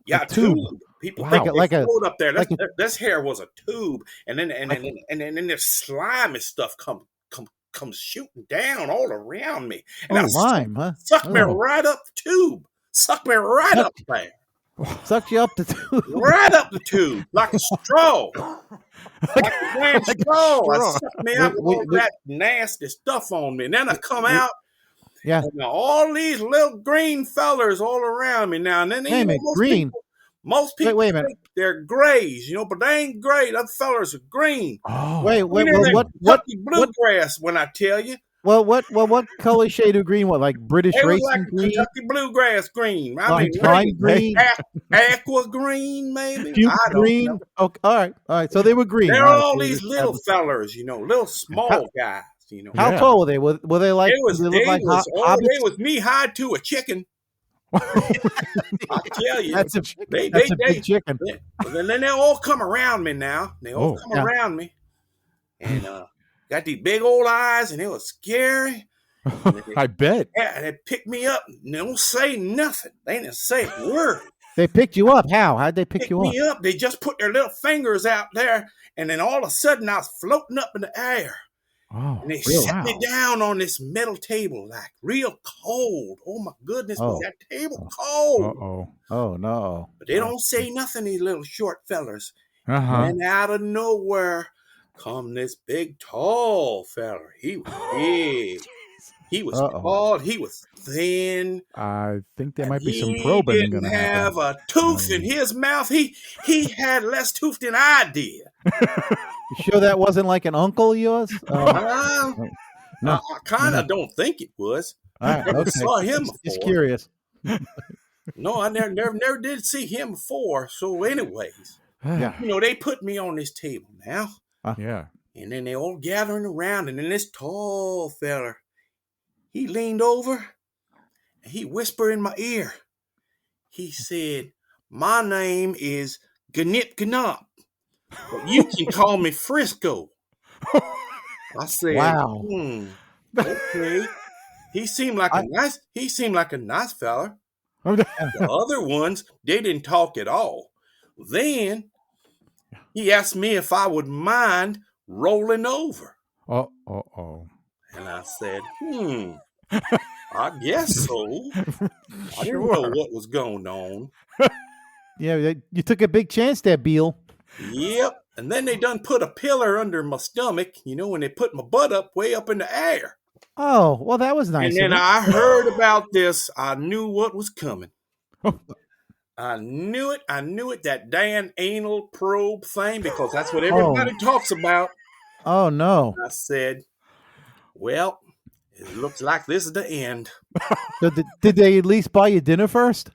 D: Yeah,
B: A tube.
D: People
A: Wow.
D: think
B: Like
D: they
B: a-
D: float up there.
B: like
D: This hair was a tube, and then this slimy stuff comes shooting down all around me, and I
B: Lime, huh?
D: sucked me
B: Oh.
D: right up the tube. Sucked me right up there,
B: Sucked you up the tube.
D: right up the tube like a straw, like a grand straw.
A: straw.
D: It sucked me up with all
B: Wait.
D: that nasty stuff on me, and then I come out.
B: Yeah.
D: And now all these little green fellers all around me now, and then
B: Hey,
D: most
B: green.
D: people- Most people
B: wait a minute.
D: think they're grays, but they ain't gray. Them fellers are green.
A: Oh,
B: Wait,
D: We
B: wait,
D: in
B: well,
D: that
B: what,
D: Kentucky bluegrass when I tell you.
B: what color shade of green? What, like British
D: It was
B: racing
D: like a
B: green?
D: Kentucky bluegrass green. I
B: Like
D: mean,
B: lime
D: maybe
B: green?
D: aqua green, maybe.
B: Puke
D: I don't
B: green?
D: know.
B: Okay, all right. So they were green.
D: They're
B: All right,
D: all
B: so we
D: these little
B: established-
D: fellers, little small guys.
B: How
A: Yeah.
B: tall were they? Were they like?
D: They was
B: did they look like
D: they
B: hobbits?
D: was knee high to a chicken. I tell you,
B: That's a
D: they
B: big chicken.
D: then they all come around me now. They all
A: Oh.
D: come
B: Yeah.
D: around me, and got these big old eyes, and it was scary.
A: I bet.
D: Yeah, and they picked me up. And they don't say nothing. They didn't say a word.
B: They picked you up. How? How'd they pick
D: Picked
B: you up?
D: me up. They just put their little fingers out there, and then all of a sudden I was floating up in the air.
A: Oh,
D: And they
B: Really?
D: set me
A: wow.
D: down on this metal table, like real cold. Oh my goodness, was
B: Oh.
D: that table cold?
A: Uh-oh.
B: Oh no!
D: But they don't say nothing, these little short fellers.
A: Uh-huh.
D: And out of nowhere come this big tall feller. He was big. He was
B: Uh-oh.
D: tall. He was thin.
A: I think there
D: and
A: might be some
D: he
A: probing
D: didn't
A: going to
D: have
A: happen.
D: a tooth in his mouth. He had less tooth than I did.
B: You sure that wasn't like an uncle of yours?
D: Uh,
B: No.
D: I kind of don't think it was.
B: All right,
D: never
B: okay.
D: saw him
B: Just
D: before.
B: curious.
D: No, I never did see him before. So, anyways,
B: Yeah.
D: they put me on this table now,
A: Yeah.
D: and then they all gathering around, and then this tall feller, he leaned over, and he whispered in my ear. He said, "My name is Gnip Gnop, but you can call me Frisco." I said,
B: Wow.
D: Okay. He seemed like a nice fella. The other ones, they didn't talk at all. Then he asked me if I would mind rolling over.
A: Oh.
D: And I said, I guess so. I didn't know what was going on.
B: Yeah, you took a big chance there, Beal.
D: Yep. And then they done put a pillar under my stomach, and they put my butt up way up in the air.
B: Oh, well, that was nice.
D: And then
B: of
D: I heard about this. I knew what was coming. I knew it. That damn anal probe thing, because that's what everybody talks about.
B: Oh no!
D: I said, well, it looks like this is the end.
B: So did they at least buy you dinner first?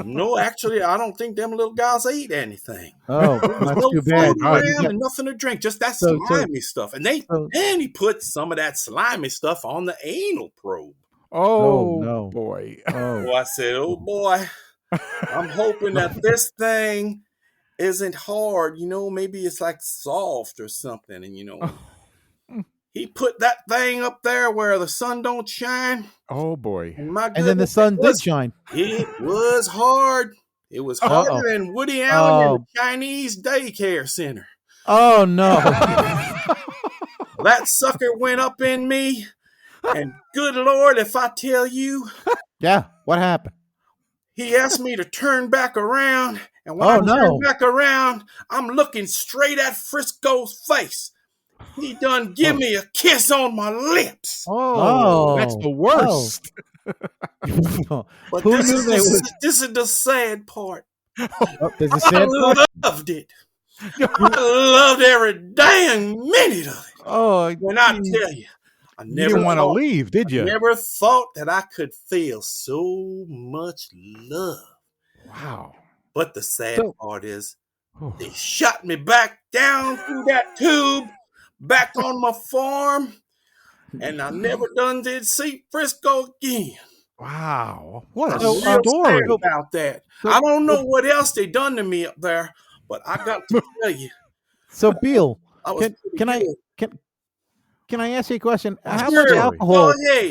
D: No, actually, I don't think them little guys ate anything.
B: Oh,
D: There was
B: that's
D: no
B: too bad.
D: food
B: Oh, you
D: around
B: get-
D: and nothing to drink, just that
B: So-
D: slimy stuff. And then he put some of that slimy stuff on the anal probe.
A: Oh,
B: no.
A: boy.
B: Oh,
D: So I said, oh boy, I'm hoping that this thing isn't hard. Maybe it's like soft or something. And he put that thing up there where the sun don't shine.
A: Oh, boy.
D: And my
B: and then the
D: goodness,
B: sun did shine.
D: it was hard. It was harder than Woody Allen in the Chinese daycare center.
B: Oh no!
D: That sucker went up in me. And good Lord, if I tell you,
B: Yeah, what happened?
D: he asked me to turn back around. And when I turn back around, I'm looking straight at Frisco's face. He done give me a kiss on my lips.
B: Oh,
A: That's the worst.
D: But
B: Who
D: this
B: knew
D: is,
B: they
D: the, this is the sad part.
B: Oh, there's a
D: I
B: sad part.
D: loved it. I loved every damn minute of it.
B: Oh,
D: When I tell you, I
A: You
D: never
A: didn't want to
D: thought,
A: leave, did you?
D: never thought that I could feel so much love.
A: Wow.
D: But the sad
B: So-
D: part is,
A: Oh.
D: they shot me back down through that tube, back on my farm, and I never done did see Frisco again.
A: Wow. What
D: I'm
A: a
D: real
A: story.
D: sad about that. I don't know what else they done to me up there, but I got to tell you,
B: So Beal,
D: I was
B: can I can I ask you a question? How
A: Sure.
B: much alcohol?
D: Go ahead.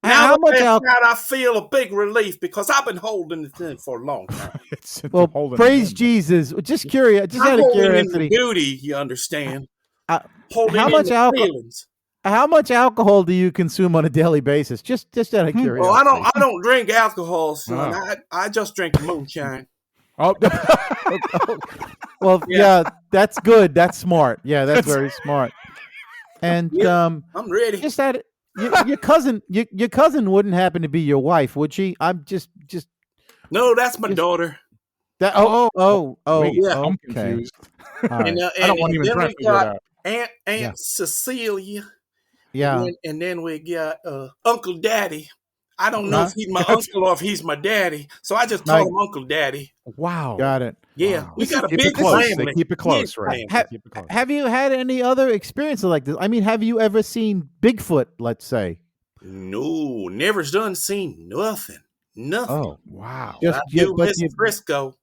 B: How
D: Now
B: much
D: that
B: alcohol?
D: out, I feel a big relief because I've been holding it in for a long time.
A: It's
B: Well,
A: holding
B: praise
A: it in.
B: Jesus. Just curious, just
D: I'm
B: out of
D: holding in
B: curiosity,
D: duty, you understand?
B: Uh,
D: Holding
B: how
D: in
B: much
D: the
B: alcohol-
D: feelings.
B: how much alcohol do you consume on a daily basis? Just out of curiosity.
D: Well, I don't drink alcohol, son.
A: Wow.
D: I just drink moonshine.
A: Oh,
B: Well,
D: Yeah.
B: yeah, that's good. That's smart. Yeah, that's very smart. And
D: Yeah. I'm ready.
B: just that your cousin, your cousin wouldn't happen to be your wife, would she? I'm just
D: No, that's my
B: Just-
D: daughter.
B: That
A: Wait,
D: Yeah.
A: I'm
B: okay.
A: confused.
B: All right.
D: And,
A: I don't want to even
D: then
A: try to
D: we
A: figure it
D: got
A: out.
D: Aunt
B: Yeah.
D: Cecilia.
B: Yeah.
D: And then we got Uncle Daddy. I don't know
B: Huh?
D: if he's my uncle or if he's my daddy. So I just call
B: Right.
D: him Uncle Daddy.
A: Wow.
B: Got it.
D: Yeah.
A: Wow.
D: We got a
A: Keep it
D: big
A: close.
D: family.
A: They keep it close,
D: Big
A: right?
D: family.
A: Keep it close.
B: Have you had any other experiences like this? I mean, have you ever seen Bigfoot, let's say?
D: No, never done seen nothing. Nothing.
A: Oh, wow.
B: Just
D: I
B: you,
D: do
B: but
D: miss
B: you,
D: Frisco.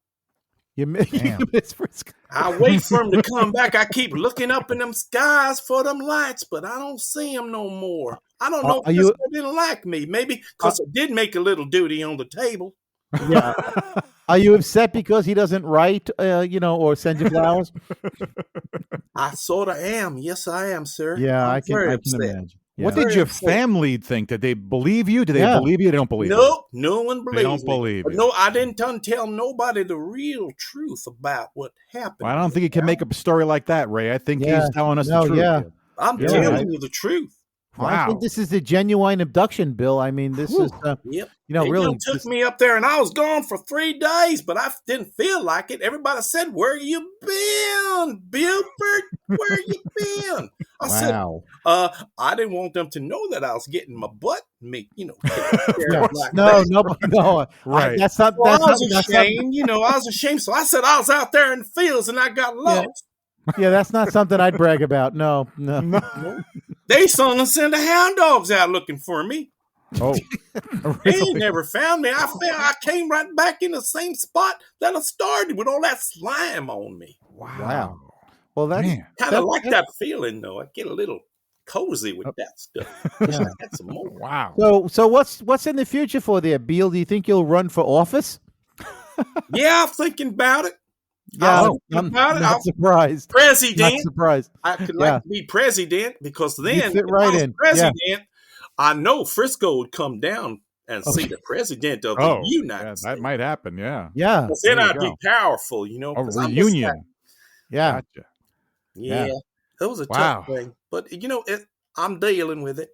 B: you
A: Damn.
B: miss Frisco.
D: I wait for him to come back. I keep looking up in them skies for them lights, but I don't see him no more. I don't know
B: Are
D: if
B: you-
D: Frisco didn't like me. Maybe because I did make a little duty on the table.
B: Yeah. Are you upset because he doesn't write, or send you flowers?
D: I sort of am. Yes, I am, sir.
B: Yeah,
D: I'm
B: I can
D: very
B: imagine.
A: What
B: Yeah.
A: did your
D: upset.
A: family think? Did they believe you? Do they
B: Yeah.
A: believe you? They don't believe you.
D: Nope, no one believes
A: They don't
D: me.
A: believe
D: But
A: you.
D: no, I didn't tell nobody the real truth about what happened.
A: Well, I don't think you can make up a story like that, Ray. I think
B: Yeah.
A: he's telling us
B: No,
A: the truth.
B: yeah.
A: here.
D: I'm
B: Yeah,
D: telling
B: right.
D: you the truth.
B: I
A: Wow.
B: think this is a genuine abduction, Bill. I mean, this is,
D: Yep.
B: really.
D: They took me up there, and I was gone for 3 days, but I didn't feel like it. Everybody said, "Where you been, Buford? Where you been?" I said,
B: Wow.
D: I didn't want them to know that I was getting my butt meat,
B: Yeah.
D: like
B: No,
D: that.
B: no.
A: Right.
B: That's not.
D: Well,
B: That's
D: I
B: not.
D: was
B: That's not.
D: ashamed, I was ashamed. So I said I was out there in the fields and I got lost.
B: Yeah, that's not something I'd brag about. No.
D: They sung and sent the hound dogs out looking for me.
A: Oh,
D: They ain't never found me. I came right back in the same spot that I started with all that slime on me.
B: Wow. Well, that's
A: man.
D: Kind of like that feeling, though. I get a little cozy with that stuff. Wish I
B: Yeah.
D: had some more.
A: Wow.
B: So what's in the future for there, Beal? Do you think you'll run for office?
D: Yeah, I'm thinking about it.
B: Yeah,
D: I'll think about it.
B: not
D: I'll
B: surprised. Not
D: president.
B: surprised.
D: I could
B: Yeah.
D: like to be president because then
B: fit
D: if
B: right
D: I was
B: in.
D: president, I know Frisco would come down and see the president of the
A: Oh,
D: United
A: yeah,
D: States.
A: that might happen. Yeah.
B: Yeah,
D: Because then
A: There you
D: I'd be
A: go.
D: powerful,
A: A
D: 'cause I'm just
A: reunion.
B: yeah.
A: Gotcha.
D: Yeah, that was a
A: Wow.
D: tough thing. But, I'm dealing with it.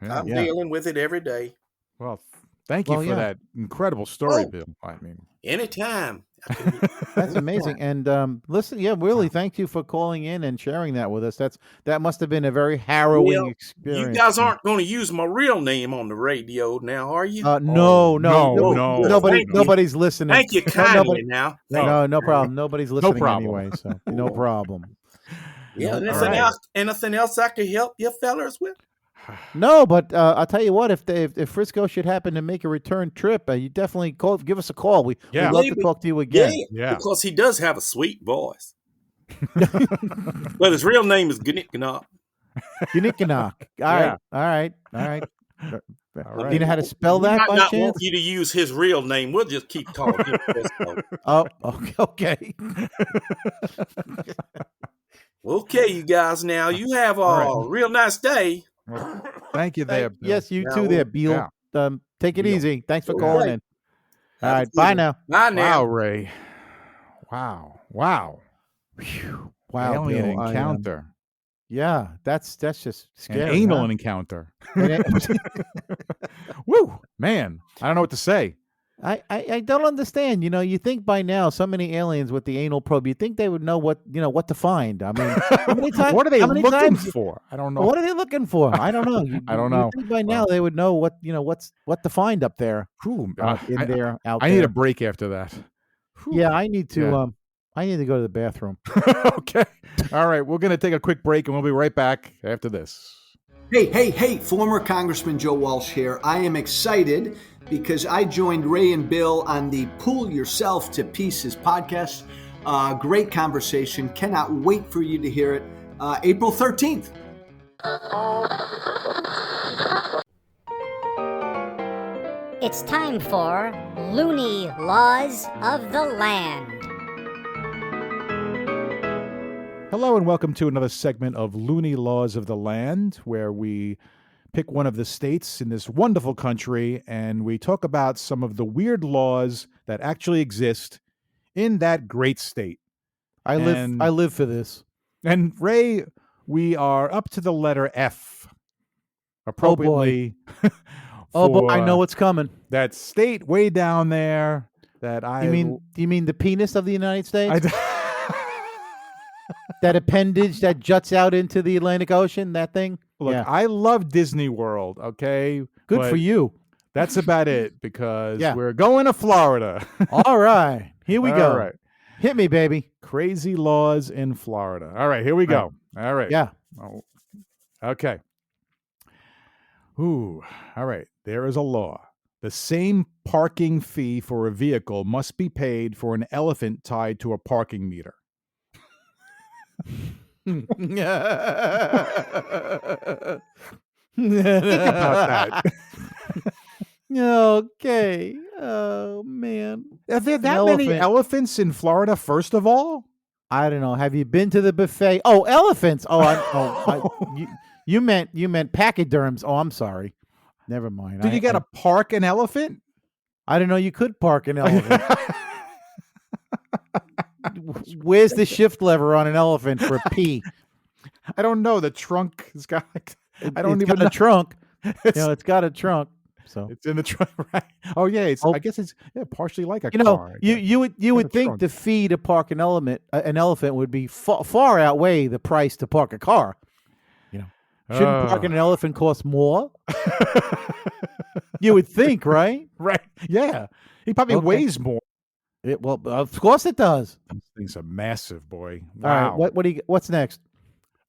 A: Yeah.
D: I'm
B: Yeah.
D: dealing with it every day.
A: Well, thank you
B: Well,
A: for
B: yeah.
A: that incredible story,
D: Oh.
A: Bill. I mean,
D: Anytime. I can be-
B: That's amazing. And listen, really, thank you for calling in and sharing that with us. That must have been a very harrowing
D: Well,
B: experience.
D: you guys aren't going to use my real name on the radio now, are you?
B: No,
A: no,
B: nobody,
D: Thank you.
B: nobody's listening.
D: Thank you
B: No,
D: kindly
B: nobody-
D: now.
B: No problem. Nobody's listening
A: problem.
B: anyway, so no problem.
D: Yeah,
A: All right.
D: anything else I could help you fellas with?
B: No, but I'll tell you what. If Frisco should happen to make a return trip, you definitely give us a call. We'd
A: Yeah.
B: love to
D: Maybe.
B: talk to you again.
A: Yeah.
D: Because he does have a sweet voice. But his real name is Gnicknock.
B: Unikinok. All right.
A: All right.
B: Do you know how to spell
D: We
B: that
D: might
B: by
D: not
B: chance?
D: want you to use his real name. We'll just keep calling him Frisco.
B: Oh, okay.
D: Okay, you guys. Now you have a real nice day.
A: Well, thank you there, Bill.
B: Yes, you
D: Yeah,
B: too
D: well,
B: there, Beal.
A: yeah.
B: Take it
A: Beal.
B: easy. Thanks for
D: Okay.
B: calling in. All right. Bye now.
D: Bye now.
A: Wow, Ray. Wow. Phew.
B: Wow,
A: Alien
B: Bill,
A: encounter.
B: Yeah, that's just
A: An
B: scary.
A: anal
B: huh?
A: encounter.
B: And
A: Woo, man. I don't know what to say.
B: I don't understand. You think by now so many aliens with the anal probe, you think they would know what to find. I mean, how many times?
A: What are they
B: how many
A: looking
B: times,
A: for? I don't know.
B: What are they looking for? I don't know.
A: I don't
B: You
A: know.
B: think by now they would know what to find up there,
A: Whew,
B: in there, out
A: I
B: there.
A: need a break after that. Whew.
B: Yeah, I need to.
A: Yeah.
B: I need to go to the bathroom.
A: Okay. All right. We're going to take a quick break and we'll be right back after this.
C: Hey, former Congressman Joe Walsh here. I am excited because I joined Ray and Bill on the Pull Yourself to Pieces podcast. Great conversation. Cannot wait for you to hear it. April 13th.
E: It's time for Loony Laws of the Land.
A: Hello and welcome to another segment of Loony Laws of the Land, where we pick one of the states in this wonderful country and we talk about some of the weird laws that actually exist in that great state.
B: I live for this.
A: And Ray, we are up to the letter F. Appropriately.
B: Oh boy, I
A: for
B: know what's coming.
A: that state way down there that I
B: Do you mean the penis of the United States?
A: I
B: That appendage that juts out into the Atlantic Ocean? That thing?
A: look,
B: Yeah.
A: I love Disney World, okay?
B: Good
A: but
B: for you.
A: That's about it because
B: Yeah.
A: we're going to Florida.
B: All right. Here we go.
A: All right.
B: Hit me, baby.
A: Crazy laws in Florida. All right, here we go. All right.
B: Yeah.
A: Oh, okay. Ooh. All right. There is a law. The same parking fee for a vehicle must be paid for an elephant tied to a parking meter.
B: Think
A: about that.
B: Okay. Oh man.
A: Are there that many
B: elephant.
A: elephants in Florida, first of all?
B: I don't know. Have you been to the buffet? Oh, elephants. Oh, you meant pachyderms. Oh, I'm sorry. Never mind.
A: Do you got to park an elephant?
B: I didn't know you could park an elephant. Where's the shift lever on an elephant for pee?
A: I don't know. The trunk has got like, I don't
B: It's
A: even
B: got
A: know.
B: a trunk.
A: It's,
B: It's got a trunk. So
A: it's in the trunk, right? Oh yeah,
B: Oh.
A: I guess it's partially like a
B: you know,
A: car. I
B: you
A: guess.
B: you would
A: a
B: think
A: trunk.
B: the fee to park an elephant would be far outweigh the price to park a car. Shouldn't parking an elephant cost more? You would think, right?
A: Right. Yeah. He probably
B: Okay.
A: weighs more.
B: Well, of course it does.
A: These things are massive, boy.
B: All right,
A: Wow.
B: what's next?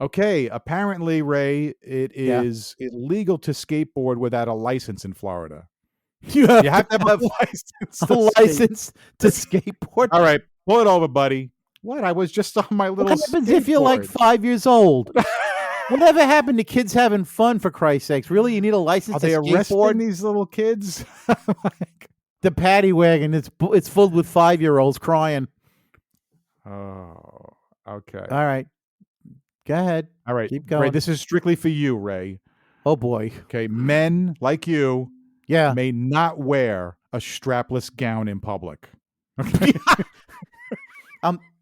A: Okay. Apparently, Ray, it
B: Yeah.
A: is illegal to skateboard without a license in Florida.
B: You have,
A: You have to have a license. to
B: a
A: skate.
B: license to skateboard.
A: All right. Pull it over, buddy. What? I was just on my little
B: What happens if you're like
A: skateboard.
B: 5 years old? Whatever happened to kids having fun, for Christ's sakes? Really, you need a license
A: Are
B: to
A: they arresting
B: skateboard?
A: these little kids? Like,
B: The paddy wagon, it's filled with 5-year-olds crying.
A: oh, okay.
B: All right, go ahead.
A: All right.
B: keep
A: Ray,
B: going.
A: this is strictly for you, Ray.
B: Oh boy,
A: Okay. Men like you
B: yeah.
A: may not wear a strapless gown in public.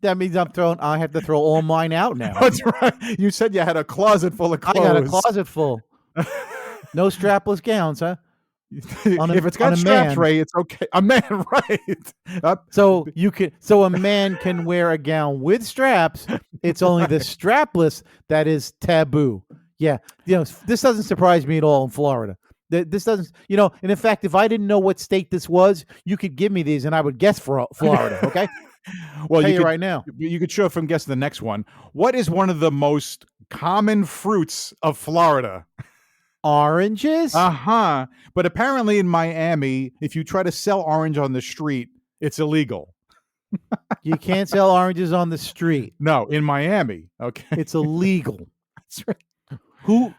B: That means I have to throw all mine out now.
A: That's right. You said you had a closet full of
B: I
A: clothes.
B: got a closet full. No strapless gowns, huh? on a-
A: if it's
B: on
A: got
B: a
A: straps,
B: man.
A: Ray, it's okay. A man, right?
B: So so a man can wear a gown with straps. It's only the strapless that is taboo. Yeah, this doesn't surprise me at all in Florida. This doesn't, and in fact, if I didn't know what state this was, you could give me these and I would guess for Florida. Okay,
A: well,
B: tell
A: you
B: you
A: could,
B: right now.
A: you could show from guessing the next one. What is one of the most common fruits of Florida?
B: Oranges.
A: But apparently in Miami, if you try to sell orange on the street, it's illegal.
B: You can't sell oranges on the street.
A: No, in Miami. Okay.
B: It's illegal.
A: That's right.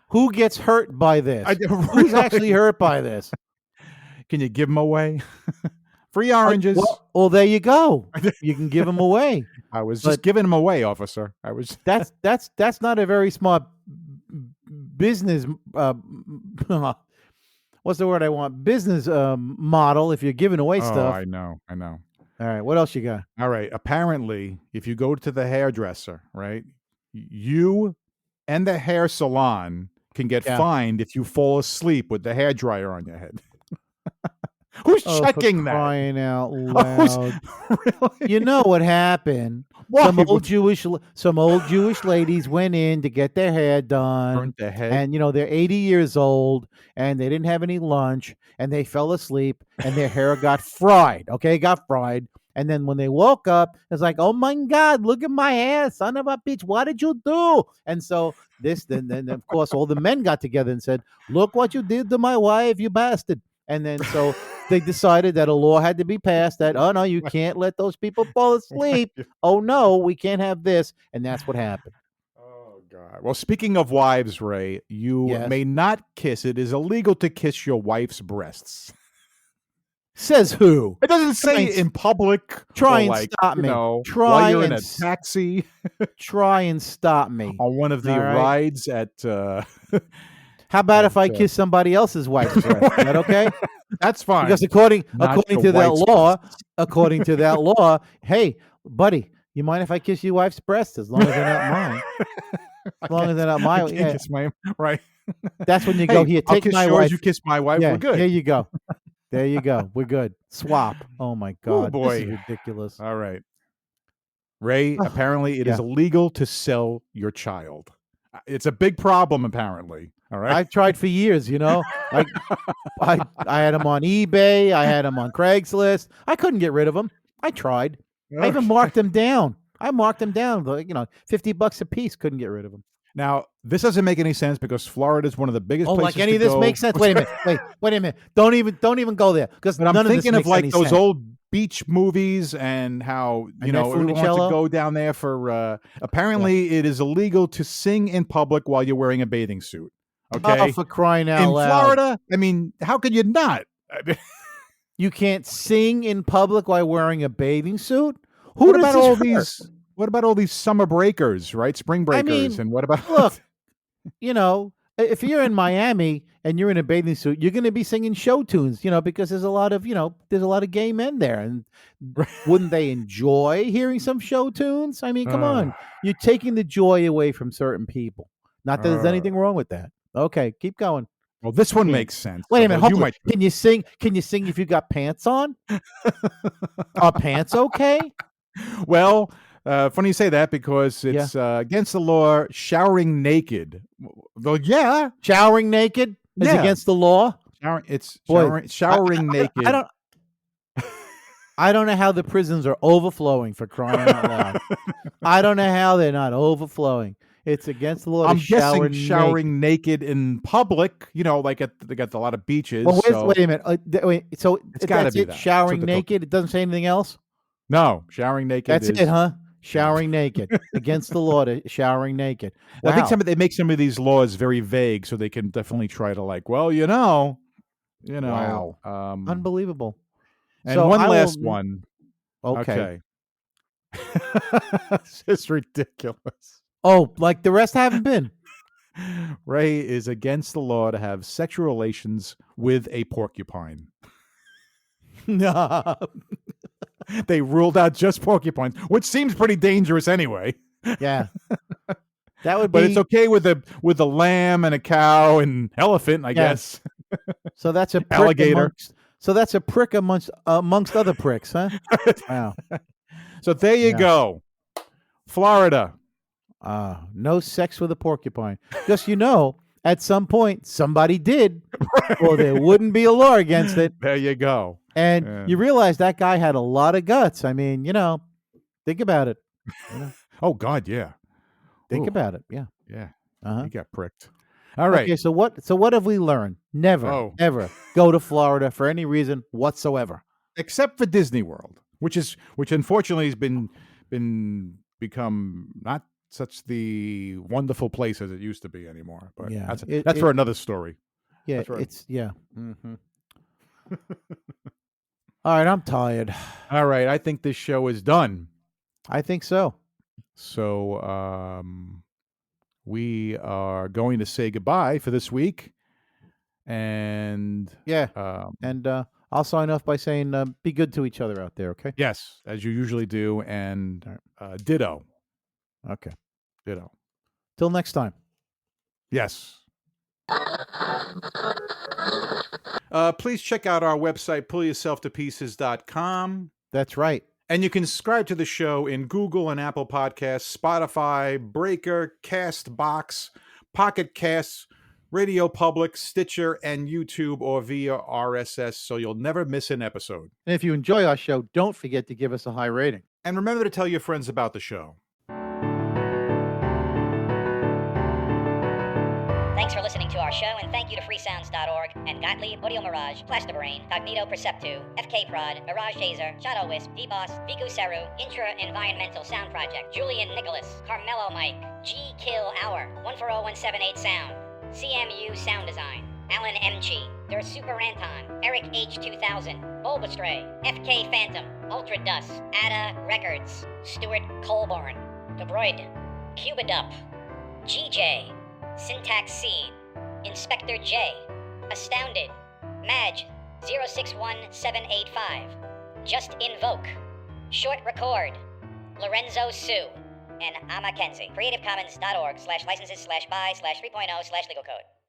B: Who gets hurt by this? Who's
A: Really?
B: actually hurt by this?
A: Can you give them away? Free oranges.
B: Well, there you go. You can give them away.
A: I was
B: but-
A: just giving them away, officer. I was.
B: That's not a very smart business. What's the word I want? Business model. If you're giving away
A: Oh,
B: stuff.
A: I know.
B: All right. What else you got?
A: All right. Apparently, if you go to the hairdresser, right, you and the hair salon can get
B: Yeah.
A: fined if you fall asleep with the hair dryer on your head. Who's
B: Oh,
A: checking
B: for
A: that?
B: crying out
A: Oh, who's-
B: loud.
A: really?
B: You know what happened?
A: Why
B: Some
A: would
B: old Jewish ladies went in to get their hair done.
A: burn the head?
B: And they're 80 years old and they didn't have any lunch and they fell asleep and their hair got fried. Okay, got fried. And then when they woke up, it's like, oh my God, look at my hair, son of a bitch. What did you do? And so then of course all the men got together and said, look what you did to my wife, you bastard. And then so they decided that a law had to be passed that, oh no, you can't let those people fall asleep. Oh no, we can't have this. And that's what happened.
A: Oh God. Well, speaking of wives, Ray, you
B: Yes.
A: may not kiss. It is illegal to kiss your wife's breasts.
B: Says who?
A: It doesn't say
B: and-
A: in public.
B: Try
A: or
B: and
A: like,
B: stop me.
A: while
B: Try
A: you're in
B: and
A: a taxi
B: Try and stop me.
A: on one of the
B: All right.
A: rides at.
B: How about if I
A: Okay.
B: kiss somebody else's wife's breast? Is that okay?
A: That's fine.
B: Because according
A: Not
B: to
A: your
B: that
A: wife's
B: law,
A: breasts.
B: according to that law, hey, buddy, you mind if I kiss your wife's breast as long as they're not mine? As long as they're not
A: I
B: mine,
A: can't
B: yeah.
A: kiss my right.
B: That's when you go
A: Hey,
B: here.
A: I'll
B: Take
A: kiss
B: my
A: yours,
B: wife.
A: you kiss my wife.
B: Yeah,
A: We're good.
B: here you go. There you go. We're good. Swap. Oh my God. This is
A: boy.
B: ridiculous.
A: All right. Ray,
B: Oh,
A: apparently it is
B: yeah.
A: illegal to sell your child. It's a big problem, apparently. All right.
B: I've tried for years, Like I had them on eBay. I had them on Craigslist. I couldn't get rid of them. I tried. I even marked them down. Like, $50 a piece. Couldn't get rid of them.
A: Now, this doesn't make any sense because Florida is one of the biggest
B: Oh,
A: places
B: like any
A: to
B: of this
A: go.
B: makes sense? Wait a minute. Wait a minute. Don't even go there because
A: But I'm
B: none
A: thinking
B: of
A: of
B: this
A: like
B: makes
A: those
B: any sense.
A: old beach movies and how,
B: Annette
A: everyone wants to
B: Funicello?
A: go down there for, apparently it is illegal to sing in public while you're wearing a bathing suit. Okay.
B: Oh, for crying out
A: in
B: loud!
A: Florida, I mean, how could you not?
B: You can't sing in public while wearing a bathing suit.
A: What
B: does
A: about
B: this
A: all
B: hurt?
A: these? What about all these summer breakers, right? Spring breakers,
B: mean,
A: and what about
B: look, if you're in Miami and you're in a bathing suit, you're going to be singing show tunes, because there's a lot of gay men there, and wouldn't they enjoy hearing some show tunes? I mean, come on, you're taking the joy away from certain people. Not that there's anything wrong with that. Okay, keep going.
A: Well, this one
B: Yeah.
A: makes sense.
B: Wait a minute,
A: although
B: hold on. Can you sing? Can you sing if you got pants on? Are pants okay?
A: Well, funny you say that because it's against the law showering naked. Well, yeah,
B: Showering naked is
A: Yeah.
B: against the law.
A: showering naked.
B: I don't know how the prisons are overflowing, for crying out loud. I don't know how they're not overflowing. It's against the law
A: I'm
B: to shower
A: guessing showering naked in public. Like they got a lot of beaches.
B: Well,
A: so
B: wait a minute. Wait, so
A: It's gotta
B: that's
A: be
B: it?
A: that. That's
B: Showering
A: what they're
B: naked? It doesn't say anything else?
A: no, showering naked.
B: That's
A: is,
B: it, huh? Showering naked. Against the law to showering naked.
A: Well, I think
B: Wow.
A: they make some of these laws very vague, so they can definitely try to
B: Wow. Unbelievable.
A: And
B: So
A: one
B: I
A: last
B: will-
A: one.
B: Okay.
A: It's just ridiculous.
B: Oh, like the rest haven't been.
A: Ray is against the law to have sexual relations with a porcupine.
B: No.
A: They ruled out just porcupines, which seems pretty dangerous anyway.
B: Yeah. That would be.
A: But it's okay with the lamb and a cow and elephant, I guess.
B: So that's a prick
A: Alligator.
B: that's a prick amongst other pricks, huh? Wow.
A: So there you
B: Yeah.
A: go. Florida.
B: No sex with a porcupine. Just at some point somebody did, or there wouldn't be a law against it.
A: There you go.
B: And
A: Yeah.
B: you realize that guy had a lot of guts. I mean, think about it.
A: Oh God, yeah.
B: Think
A: Ooh.
B: about it. Yeah.
A: Yeah.
B: Uh-huh.
A: He got pricked. All right.
B: Okay. So what have we learned? Never, ever go to Florida for any reason whatsoever.
A: Except for Disney World, which unfortunately has become not such the wonderful place as it used to be anymore. But
B: Yeah,
A: that's for another story.
B: Yeah.
A: That's right.
B: Mm-hmm. All right. I'm tired.
A: All right. I think this show is done.
B: I think so.
A: So we are going to say goodbye for this week. And
B: Yeah.
A: um,
B: And I'll sign off by saying, be good to each other out there. Okay.
A: yes, as you usually do. And ditto.
B: Okay.
A: Ditto.
B: Till next time.
A: Yes. Please check out our website, pullyourselftopieces.com.
B: That's right.
A: And you can subscribe to the show in Google and Apple Podcasts, Spotify, Breaker, Castbox, Pocket Casts, Radio Public, Stitcher, and YouTube, or via RSS, so you'll never miss an episode.
B: And if you enjoy our show, don't forget to give us a high rating.
A: And remember to tell your friends about the show.
E: Thanks for listening to our show, and thank you to freesounds.org and Gottlieb, Audio Mirage, Plasterbrain, Cognito Perceptu, FK Prod, Mirage Taser, Shadow Wisp, DBoss, Viku Seru, Intra Environmental Sound Project, Julian Nicholas, Carmelo Mike, G Kill Hour, 140178 Sound, CMU Sound Design, Alan Mchi, Der Super Anton, Eric H2000, Bulbastray, FK Phantom, Ultra Dust, Ada Records, Stuart Colborn, Debroid, Cubidup, GJ, Syntax Seed, Inspector J, Astounded, Madge 061785, Just Invoke, Short Record, Lorenzo Sue, and I'm Mackenzie. CreativeCommons.org/licenses/by/3.0/legal code.